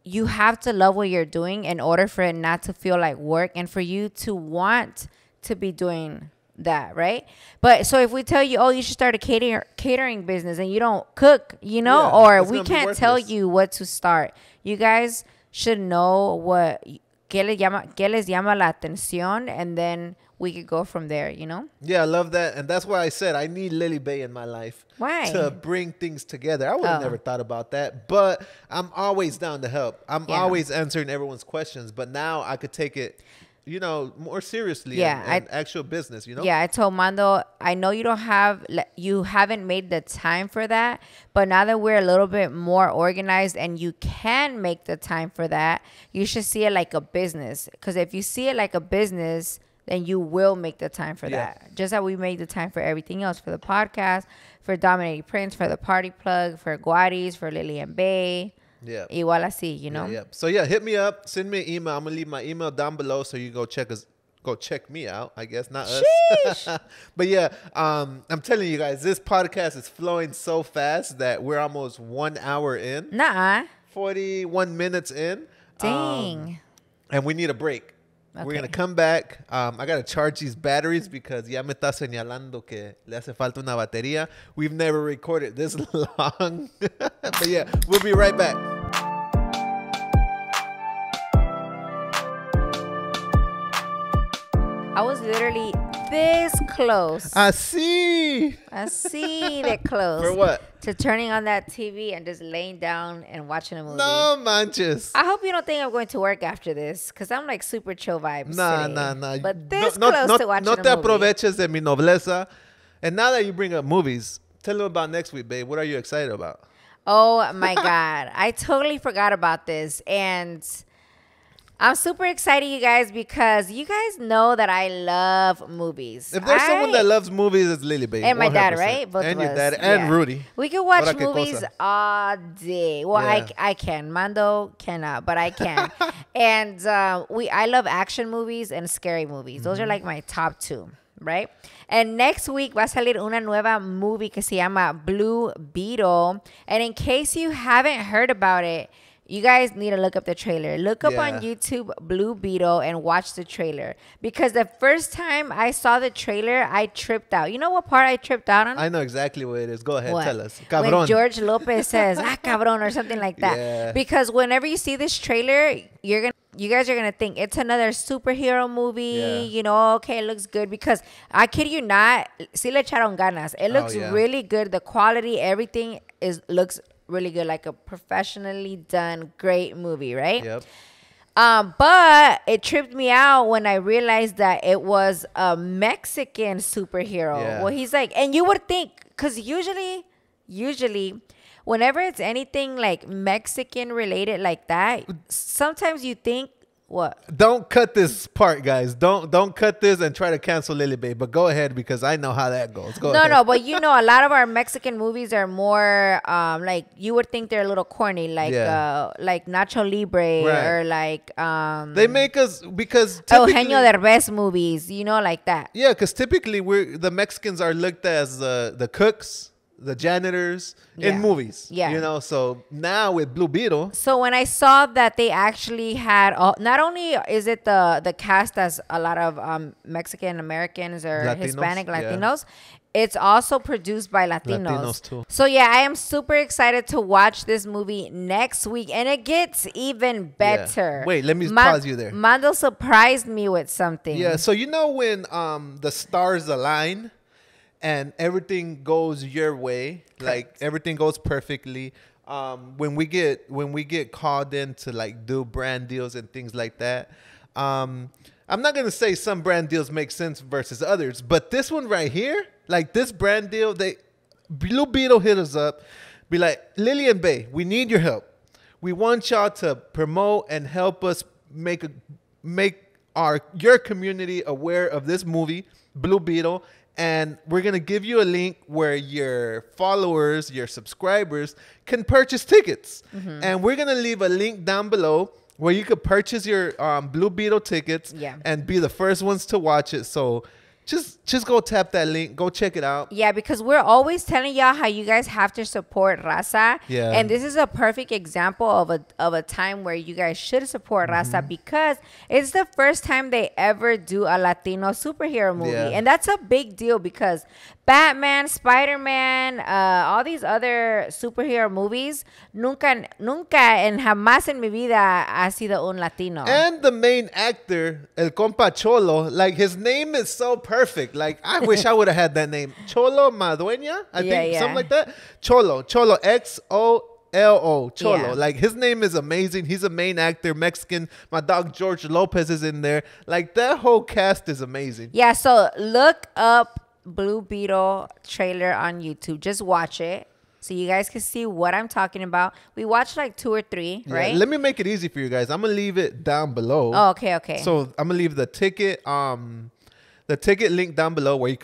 you have to love what you're doing in order for it not to feel like work and for you to want to be doing that, right? But so if we tell you, oh, you should start a catering business and you don't cook, you know, or we can't tell you what to start. You guys should know what qué les llama la atención, and then we could go from there, you know? Yeah, I love that. And that's why I said I need Lily Bay in my life. Why? To bring things together. I would have never thought about that, but I'm always down to help. I'm always answering everyone's questions, but now I could take it, you know, more seriously and actual business, you know? Yeah, I told Mando, I know you haven't made the time for that, but now that we're a little bit more organized and you can make the time for that, you should see it like a business. Because if you see it like a business, then you will make the time for that. Just like we made the time for everything else, for the podcast, for Dominating Prince, for the Party Plug, for Guariz, for Lillian Bay. Yeah. Igual así, you know? Yeah. So yeah, hit me up. Send me an email. I'm gonna leave my email down below so you go check me out, I guess. Not us. But yeah, I'm telling you guys, this podcast is flowing so fast that we're almost 1 hour in. 41 minutes in. Dang. And we need a break. Okay. We're going to come back. I got to charge these batteries because ya me está señalando que le hace falta una batería. We've never recorded this long. But yeah, we'll be right back. I was literally this close. Así de close. For what? To turning on that TV and just laying down and watching a movie. No manches. I hope you don't think I'm going to work after this, because I'm like super chill vibes today. Nah. But this close to watching a movie. No te aproveches de mi nobleza. And now that you bring up movies, tell them about next week, babe. What are you excited about? Oh my God. I totally forgot about this. And I'm super excited, you guys, because you guys know that I love movies. If there's someone that loves movies, it's Lily, babe. And my 100%. dad, right? Both and of your us. dad and Rudy. We can watch movies all day. Well, yeah. I can. Mando cannot, but I can. And I love action movies and scary movies. Those are like my top two, right? And next week va a salir una nueva movie que se llama Blue Beetle. And in case you haven't heard about it, you guys need to look up the trailer. Look up on YouTube Blue Beetle and watch the trailer. Because the first time I saw the trailer, I tripped out. You know what part I tripped out on? I know exactly what it is. Go ahead, tell us. Cabron. When George Lopez says, cabron, or something like that. Yeah. Because whenever you see this trailer, you guys are gonna think it's another superhero movie. Yeah. You know, okay, it looks good, because I kid you not, si le echaron ganas. It looks really good. The quality, everything looks really good, like a professionally done great movie, right? Yep. But it tripped me out when I realized that it was a Mexican superhero. Yeah. Well, he's like, and you would think, because usually whenever it's anything like Mexican related like that, sometimes you think, what? Don't cut this part, guys. Don't cut this and try to cancel Lily Babe. But go ahead, because I know how that goes. Go ahead. No, but you know, a lot of our Mexican movies are more like, you would think they're a little corny, like Nacho Libre, right. or like they make us, because Eugenio Derbez movies, you know, like that. Yeah, because typically the Mexicans are looked at as the cooks, the janitors in movies. Yeah. You know, so now with Blue Beetle. So when I saw that they actually had, not only is it the cast as a lot of Mexican Americans or Latinos, Hispanic Latinos, it's also produced by Latinos too. So yeah, I am super excited to watch this movie next week. And it gets even better. Yeah. Wait, let me pause you there. Mando surprised me with something. Yeah, so you know when the stars align and everything goes your way, like everything goes perfectly. When we get called in to like do brand deals and things like that, I'm not gonna say some brand deals make sense versus others, but this one right here, like this brand deal, Blue Beetle hit us up, be like, Lily and Bay, we need your help. We want y'all to promote and help us make your community aware of this movie, Blue Beetle. And we're going to give you a link where your followers, your subscribers can purchase tickets. And we're going to leave a link down below where you could purchase your Blue Beetle tickets and be the first ones to watch it. So just go tap that link. Go check it out. Yeah, because we're always telling y'all how you guys have to support Raza. Yeah. And this is a perfect example of a time where you guys should support Raza, because it's the first time they ever do a Latino superhero movie. Yeah. And that's a big deal, because Batman, Spider-Man, all these other superhero movies, nunca en jamás en mi vida ha sido un Latino. And the main actor, El Compa Cholo, like his name is so perfect. Like I wish I would have had that name. Cholo Madueña, I think, something like that. Cholo, X-O-L-O, Cholo. Yeah. Like his name is amazing. He's a main actor, Mexican. My dog George Lopez is in there. Like that whole cast is amazing. Yeah, so look up Blue Beetle trailer on YouTube. Just watch it so you guys can see what I'm talking about. We watched like 2 or 3, right? Let me make it easy for you guys. I'm gonna leave it down below. Oh, okay. So I'm gonna leave the ticket link down below where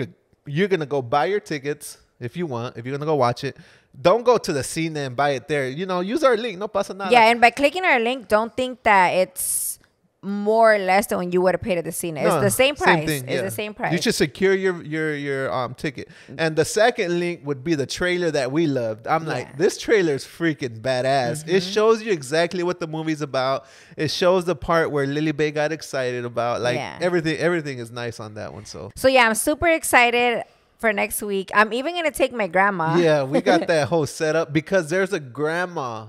you're gonna go buy your tickets if you're gonna go watch it. Don't go to the scene and buy it there. You know, use our link. No pasa nada. Yeah, and by clicking our link, don't think that it's more or less than when you would have paid at the scene. It's the same price. Same thing, it's the same price. You should secure your ticket. And the second link would be the trailer that we loved. I'm like, this trailer is freaking badass. It shows you exactly what the movie's about. It shows the part where Lily Bay got excited about. Like everything is nice on that one. So yeah, I'm super excited for next week. I'm even gonna take my grandma. Yeah, we got that whole setup because there's a grandma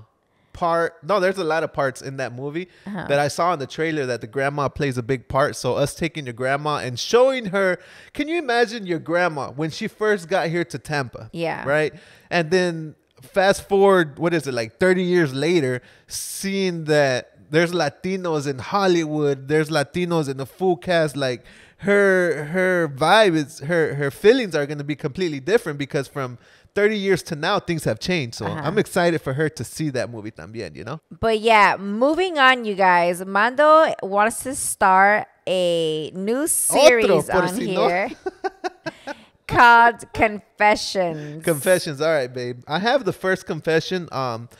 part. No, there's a lot of parts in that movie that I saw in the trailer that the grandma plays a big part. So us taking your grandma and showing her. Can you imagine your grandma when she first got here to Tampa? Yeah. Right. And then fast forward, what is it, like 30 years later, seeing that there's Latinos in Hollywood, there's Latinos in the full cast, like her vibe is, her feelings are going to be completely different because from 30 years to now, things have changed. So I'm excited for her to see that movie también, you know? But yeah, moving on, you guys. Mando wants to start a new series on here called Confessions. Confessions. All right, babe. I have the first confession. And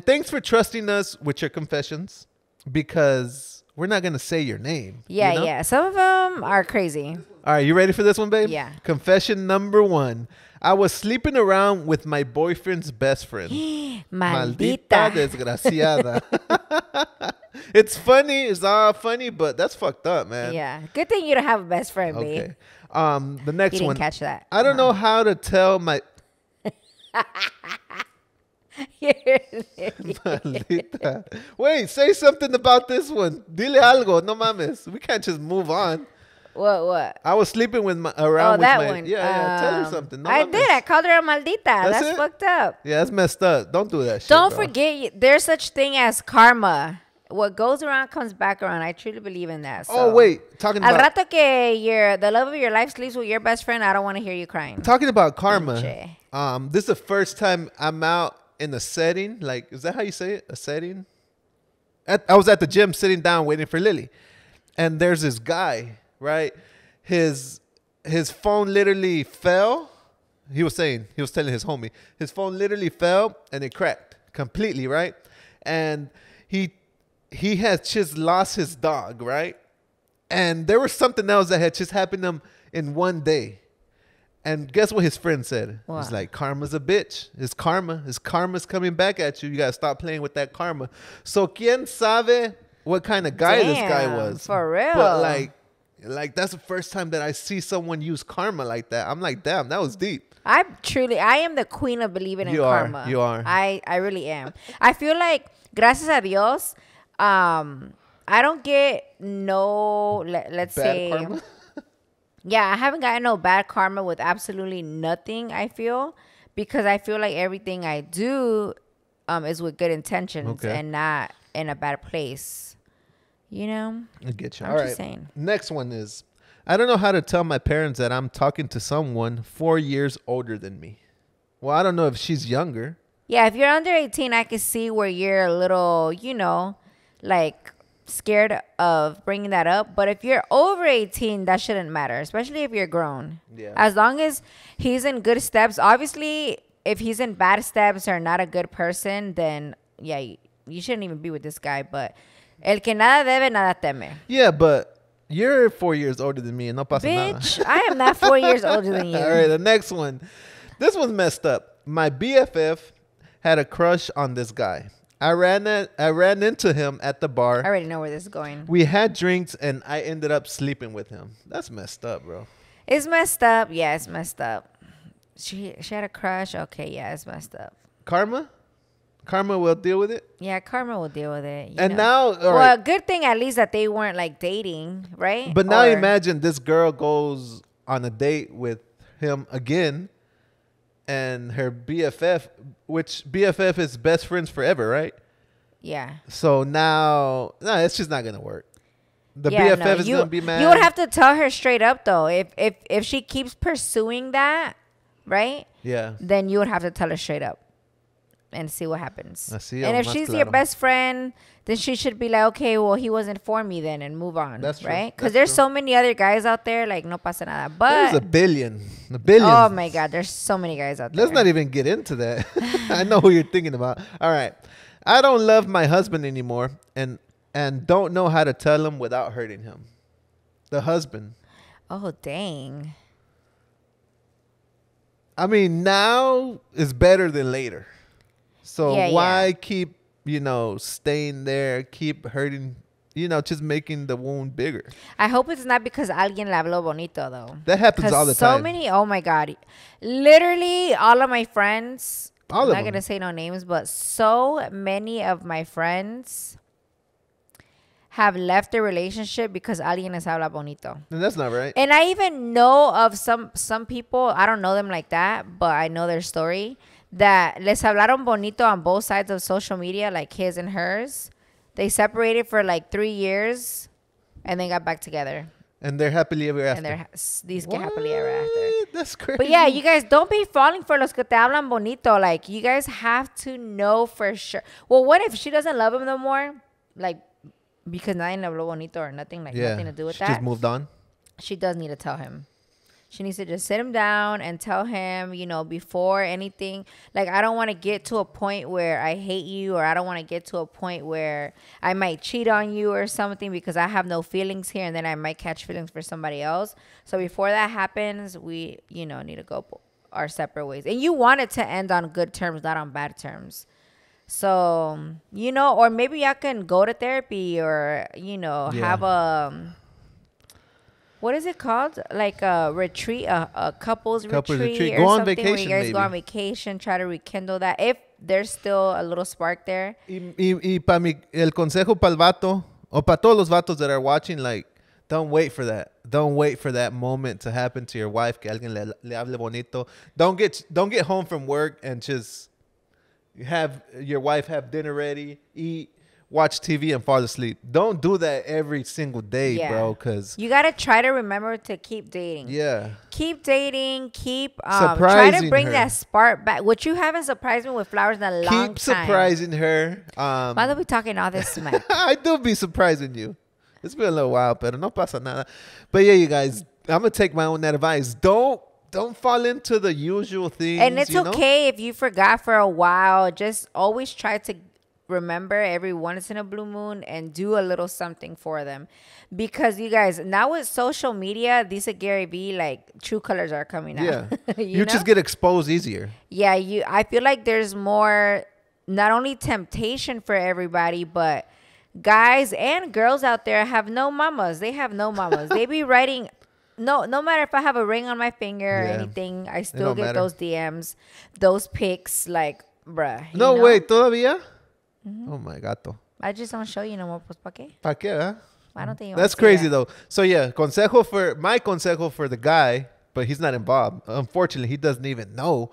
thanks for trusting us with your confessions because we're not going to say your name. Yeah, you know? yeah. Some of them are crazy. All right, you ready for this one, babe? Yeah. Confession number 1. I was sleeping around with my boyfriend's best friend. Maldita desgraciada. It's funny. It's all funny, but that's fucked up, man. Yeah. Good thing you don't have a best friend, babe. Okay. The next You didn't one. catch that. I don't know how to tell my... Maldita. Wait, say something about this one. Dile algo. No mames. We can't just move on. What? I was sleeping with around with that my... one. Yeah, tell her something. No I mames. did. I called her a maldita. That's it? fucked up. Yeah, that's messed up. Don't do that shit, Don't bro. forget, there's such thing as karma. What goes around comes back around. I truly believe in that. So. Oh, wait. Talking Al about... rato que the love of your life sleeps with your best friend, I don't want to hear you crying. Talking about karma. Pinche. This is the first time I'm out in a setting. Like, is that how you say it? A setting? I was at the gym sitting down waiting for Lily. And there's this guy, right? His phone literally fell. He was telling his homie, his phone literally fell and it cracked completely, right? And he had just lost his dog, right? And there was something else that had just happened to him in one day. And guess what his friend said? What? He's like, karma's a bitch. It's karma. His karma's coming back at you. You got to stop playing with that karma. So, ¿quién sabe what kind of guy this guy was? For real. But like that's the first time that I see someone use karma like that. I'm like, damn, that was deep. I am the queen of believing in karma. You are. I really am. I feel like, gracias a Dios, I don't get let's say... Karma? Yeah, I haven't gotten no bad karma with absolutely nothing, I feel. Because I feel like everything I do is with good intentions and not in a bad place. You know? I get you. I'm All just right. saying. Next one is, I don't know how to tell my parents that I'm talking to someone 4 years older than me. Well, I don't know if she's younger. Yeah, if you're under 18, I can see where you're a little, like scared of bringing that up. But if you're over 18, that shouldn't matter, especially if you're grown. Yeah. As long as he's in good steps. Obviously, if he's in bad steps or not a good person, then yeah, you shouldn't even be with this guy. But el que nada debe, nada teme. Yeah, but you're 4 years older than me and no pasa nada. Bitch, I am not 4 years older than you. All right, the next one. This one's messed up. My BFF had a crush on this guy. I ran into him at the bar. I already know where this is going. We had drinks and I ended up sleeping with him. That's messed up, bro. It's messed up. Yeah, it's messed up. She had a crush. Okay, yeah, it's messed up. Karma will deal with it. Yeah, karma will deal with it. And now, all well, right. good thing at least that they weren't like dating, right? But now imagine this girl goes on a date with him again, and her BFF, which BFF is best friends forever, right? Yeah. So now, no, it's just not gonna work. The BFF is gonna be mad. You would have to tell her straight up though. If she keeps pursuing that, right? Yeah. Then you would have to tell her straight up and see what happens. Así And if más she's claro. your best friend, then she should be like, okay, well, he wasn't for me then, and move on. That's true. Right? Because That's there's true. so many other guys out there, like, no pasa nada. There's But, a billion. oh my God, there's so many guys out there. Let's not even get into that. I know who you're thinking about. All right. I don't love my husband anymore and don't know how to tell him without hurting him. The husband. Oh, dang. I mean, now is better than later. So Yeah, why yeah. keep, staying there, keep hurting, just making the wound bigger? I hope it's not because alguien le habló bonito, though. That happens all the time. So many, oh my God. Literally, all of my friends All I'm of not them. going to say no names, but so many of my friends have left the relationship because alguien les habla bonito. And that's not right. And I even know of some people, I don't know them like that, but I know their story, that les hablaron bonito on both sides of social media, like his and hers. They separated for like 3 years and then got back together. And they're happily ever after. And these get happily ever after. That's crazy. But yeah, you guys don't be falling for los que te hablan bonito. Like, you guys have to know for sure. Well, what if she doesn't love him no more? Like, because nadie le habló bonito or nothing, like nothing to do with she that. just moved on. She does need to tell him. She needs to just sit him down and tell him, you know, before anything. Like, I don't want to get to a point where I hate you, or I don't want to get to a point where I might cheat on you or something because I have no feelings here, and then I might catch feelings for somebody else. So before that happens, we, you know, need to go our separate ways. And you want it to end on good terms, not on bad terms. So, you know, or maybe y'all can go to therapy, or, you know, have a... What is it called? Like a retreat, a couples retreat. Go or on something vacation, where you guys maybe. go on vacation, try to rekindle that. If there's still a little spark there. Y para mi, el consejo para el vato, o para todos los vatos that are watching, like, don't wait for that. Don't wait for that moment to happen to your wife, que alguien le hable bonito. Don't get home from work and just have your wife have dinner ready, eat, watch TV, and fall asleep. Don't do that every single day, bro, because you got to try to remember to keep dating. Yeah. Keep dating. Keep surprising try to bring her. that spark back. What you haven't surprised me with flowers in a long time. Keep surprising her. Why don't we talking all this smack? I do be surprising you. It's been a little while, pero no pasa nada. But yeah, you guys, I'm going to take my own advice. Don't fall into the usual things. And it's okay if you forgot for a while. Just always try to remember every once in a blue moon and do a little something for them. Because you guys, now with social media, these are Gary V, like, true colors are coming out. Yeah. you know? Just get exposed easier. Yeah, I feel like there's more, not only temptation for everybody, but guys and girls out there have no mamas. They have no mamas. They be writing, no matter if I have a ring on my finger or anything, I still get those DMs, those pics, like, bruh. No, know? wait, todavía? Oh my gato. I just don't show you no more. Pues, ¿pa qué? ¿Pa qué, huh? I don't think you That's crazy, though. So, yeah, my consejo for the guy, but he's not involved. Unfortunately, he doesn't even know.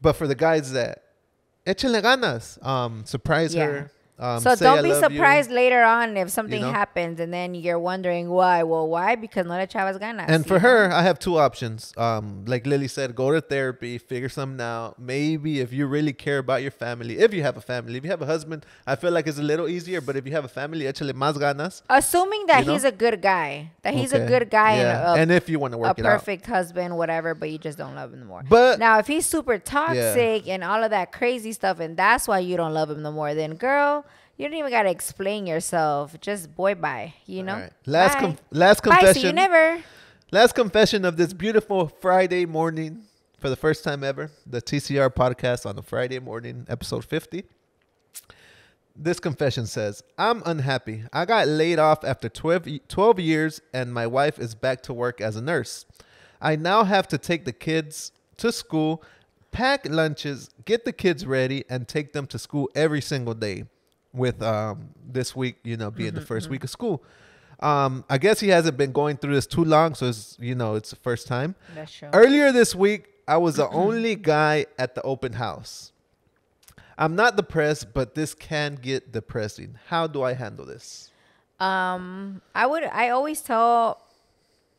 But for the guys that, échenle ganas. Surprise her. So don't be surprised you. later on if something happens and then you're wondering why. Well, why? Because no le echabas ganas. And for her, I have two options. Like Lily said, go to therapy, figure something out. Maybe if you really care about your family, if you have a family, if you have a husband, I feel like it's a little easier. But if you have a family, échale más ganas. Assuming that he's a good guy, that he's a good guy, and if you want to work it out, a perfect husband, whatever, but you just don't love him no more. But now, if he's super toxic and all of that crazy stuff, and that's why you don't love him no more, then girl, you don't even got to explain yourself. Just boy, bye. You know? Right. Last confession. Bye, see you never. Last confession of this beautiful Friday morning for the first time ever. The TCR podcast on a Friday morning, episode 50. This confession says, I'm unhappy. I got laid off after 12 years and my wife is back to work as a nurse. I now have to take the kids to school, pack lunches, get the kids ready, and take them to school every single day. With this week, being the first week of school. I guess he hasn't been going through this too long, so it's the first time. That's true. Earlier this week, I was the only guy at the open house. I'm not depressed, but this can get depressing. How do I handle this? I always tell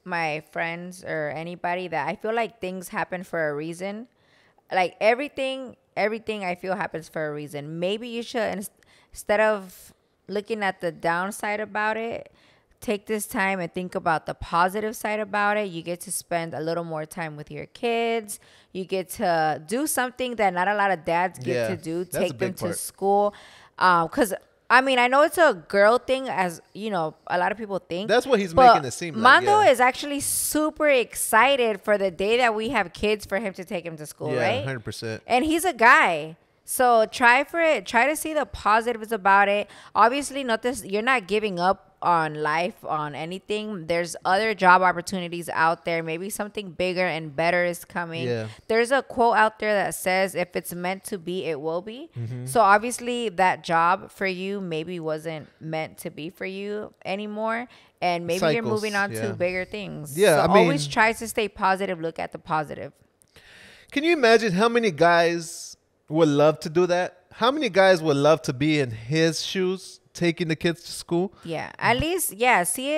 my friends or anybody that I feel like things happen for a reason. Like everything I feel happens for a reason. Maybe you should, instead of looking at the downside about it, take this time and think about the positive side about it. You get to spend a little more time with your kids. You get to do something that not a lot of dads get to do. Take them to school. Because, I know it's a girl thing, as, a lot of people think. That's what he's making it seem like. Mando is actually super excited for the day that we have kids for him to take him to school, right? 100%. And he's a guy. So try for it. Try to see the positives about it. Obviously, you're not giving up on life, on anything, there's other job opportunities out there. Maybe something bigger and better is coming. Yeah. There's a quote out there that says, if it's meant to be, it will be. So obviously that job for you maybe wasn't meant to be for you anymore. And maybe you're moving on to bigger things. Yeah, so always try to stay positive. Look at the positive. Can you imagine how many guys would love to do that? How many guys would love to be in his shoes, taking the kids to school? Yeah, at least, see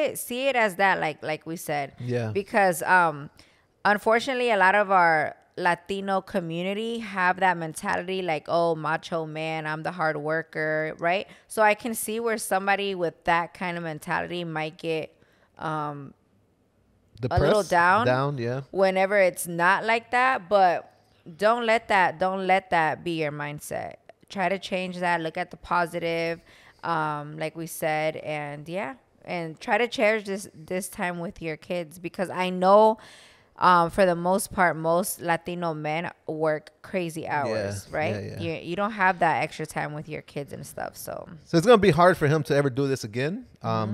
it as that, like we said. Yeah. Because unfortunately, a lot of our Latino community have that mentality, like, oh, macho man, I'm the hard worker, right? So I can see where somebody with that kind of mentality might get Depressed? a little down. Yeah. Whenever it's not like that, but don't let that be your mindset. Try to change that. Look at the positive, like we said, and try to cherish this time with your kids, because I know for the most part, most Latino men work crazy hours, right? Yeah. You don't have that extra time with your kids and stuff. So it's going to be hard for him to ever do this again.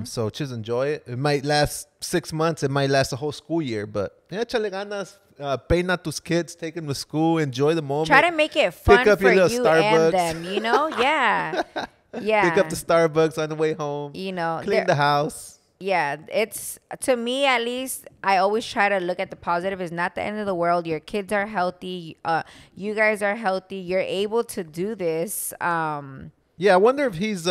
So just enjoy it. It might last 6 months. It might last a whole school year. But échale ganas. Peina tus kids. Take them to school. Enjoy the moment. Try to make it fun Pick up for your you little Starbucks. and them, Yeah. Yeah. Pick up the Starbucks on the way home. Clean the house. Yeah, it's, to me at least, I always try to look at the positive. It's not the end of the world. Your kids are healthy. You guys are healthy. You're able to do this. Yeah, I wonder if he's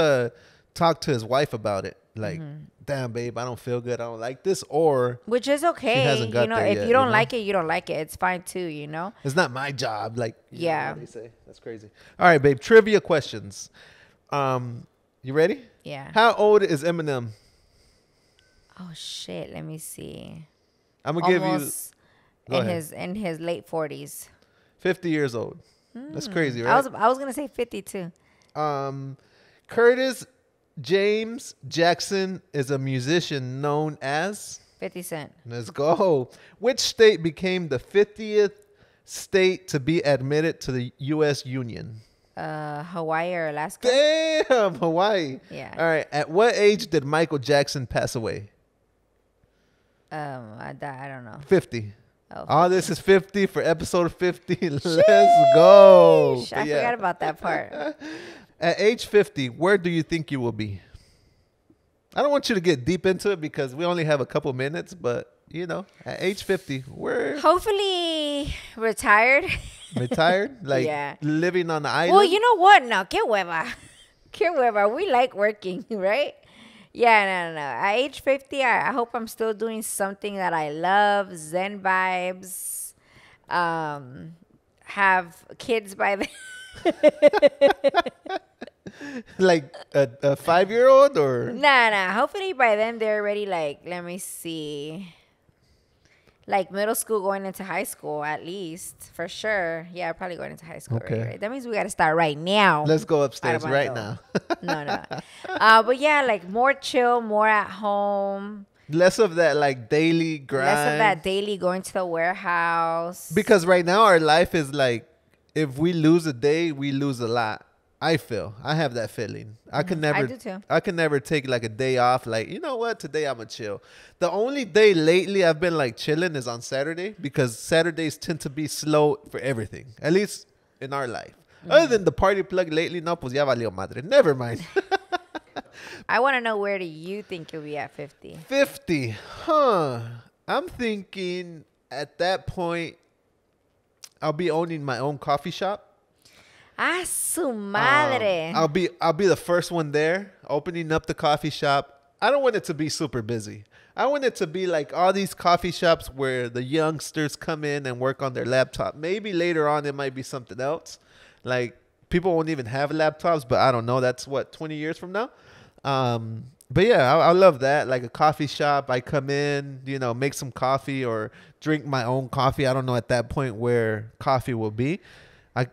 talked to his wife about it. Like, damn, babe, I don't feel good. I don't like this. Or which is okay. Hasn't got there if yet, you don't like it, you don't like it. It's fine too, It's not my job. Like, yeah. What they say. That's crazy. All right, babe. Trivia questions. You ready? Yeah. How old is Eminem? Oh shit! Let me see. I'm gonna give you in his late 40s. 50 years old. That's crazy, right? I was gonna say 52. Curtis James Jackson is a musician known as 50 Cent. Let's go. Which state became the 50th state to be admitted to the U.S. Union? Hawaii or Alaska? Damn, Hawaii. Yeah. All right. At what age did Michael Jackson pass away? I don't know. 50. Oh, this is 50 for episode 50. Let's go. I forgot about that part. At age 50, where do you think you will be? I don't want you to get deep into it because we only have a couple minutes, but at age 50, where? Hopefully retired. Retired? Like living on the island? Well, you know what? No, que hueva. Que hueva. We like working, right? Yeah, no. At age 50, I hope I'm still doing something that I love. Zen vibes. Have kids by then. Like a 5-year-old or? Nah. Hopefully by then they're already let me see. Like middle school going into high school at least. For sure. Yeah, probably going into high school. Okay. Right? That means we got to start right now. Let's go upstairs right now. No. But yeah, more chill, more at home. Less of that daily grind. Less of that daily going to the warehouse. Because right now our life is if we lose a day, we lose a lot. I have that feeling. I do too. I can never take a day off. You know what? Today I'm gonna chill. The only day lately I've been chilling is on Saturday because Saturdays tend to be slow for everything. At least in our life. Other than the party plug lately, no, pues ya valió madre. Never mind. I want to know, where do you think you'll be at 50? 50, huh? I'm thinking at that point I'll be owning my own coffee shop. Ah, su madre. I'll be the first one there, opening up the coffee shop. I don't want it to be super busy. I want it to be like all these coffee shops where the youngsters come in and work on their laptop. Maybe later on it might be something else. People won't even have laptops, but I don't know. That's 20 years from now. But yeah, I love that. Like a coffee shop. I come in, make some coffee or drink my own coffee. I don't know at that point where coffee will be.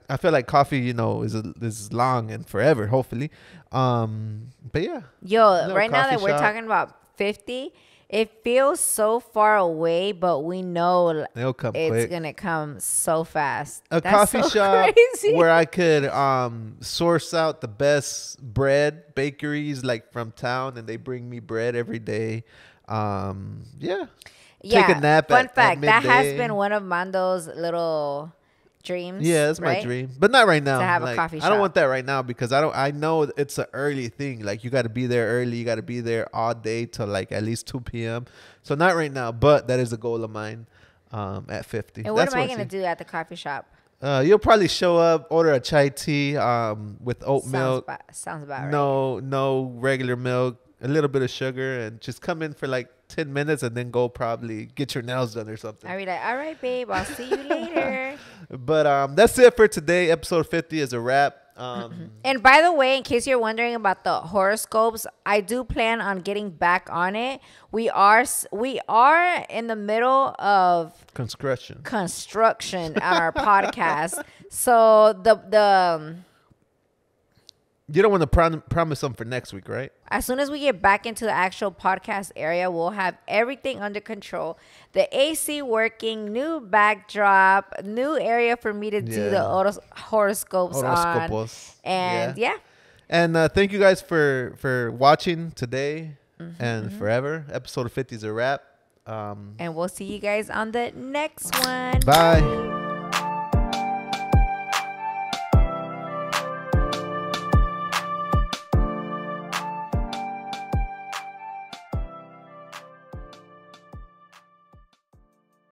I feel like coffee, is long and forever, hopefully. But yeah. Yo, right now that we're talking about 50, It feels so far away, but we know It'll come it's quick. gonna come so fast. A That's coffee so shop crazy. where I could source out the best bread bakeries like from town, and they bring me bread every day. Yeah. Yeah. Take a nap. Fun at fact: that has midday. been one of Mando's little dreams. Yeah, that's my right? dream, but not right now. To have a Like, coffee I don't shop. want that right now because I know it's an early thing. Like you got to be there early. You got to be there all day till like at least 2 p.m. So not right now, but that is a goal of mine. At 50. And what am I gonna do at the coffee shop? You'll probably show up, order a chai tea with oat milk. Sounds about right. No regular milk, a little bit of sugar, and just come in for like 10 minutes and then go probably get your nails done or something. I'll be like, all right, babe, I'll see you later. But that's it for today. Episode 50 is a wrap. And by the way, in case you're wondering about the horoscopes, I do plan on getting back on it. We are in the middle of construction on our podcast. So the you don't want to promise them for next week, right? as soon as we get back into the actual podcast area, we'll have everything under control. The AC working, new backdrop, new area for me to do the horoscopes on. And yeah. And thank you guys for watching today and forever. Episode 50 is a wrap. And we'll see you guys on the next one. Bye.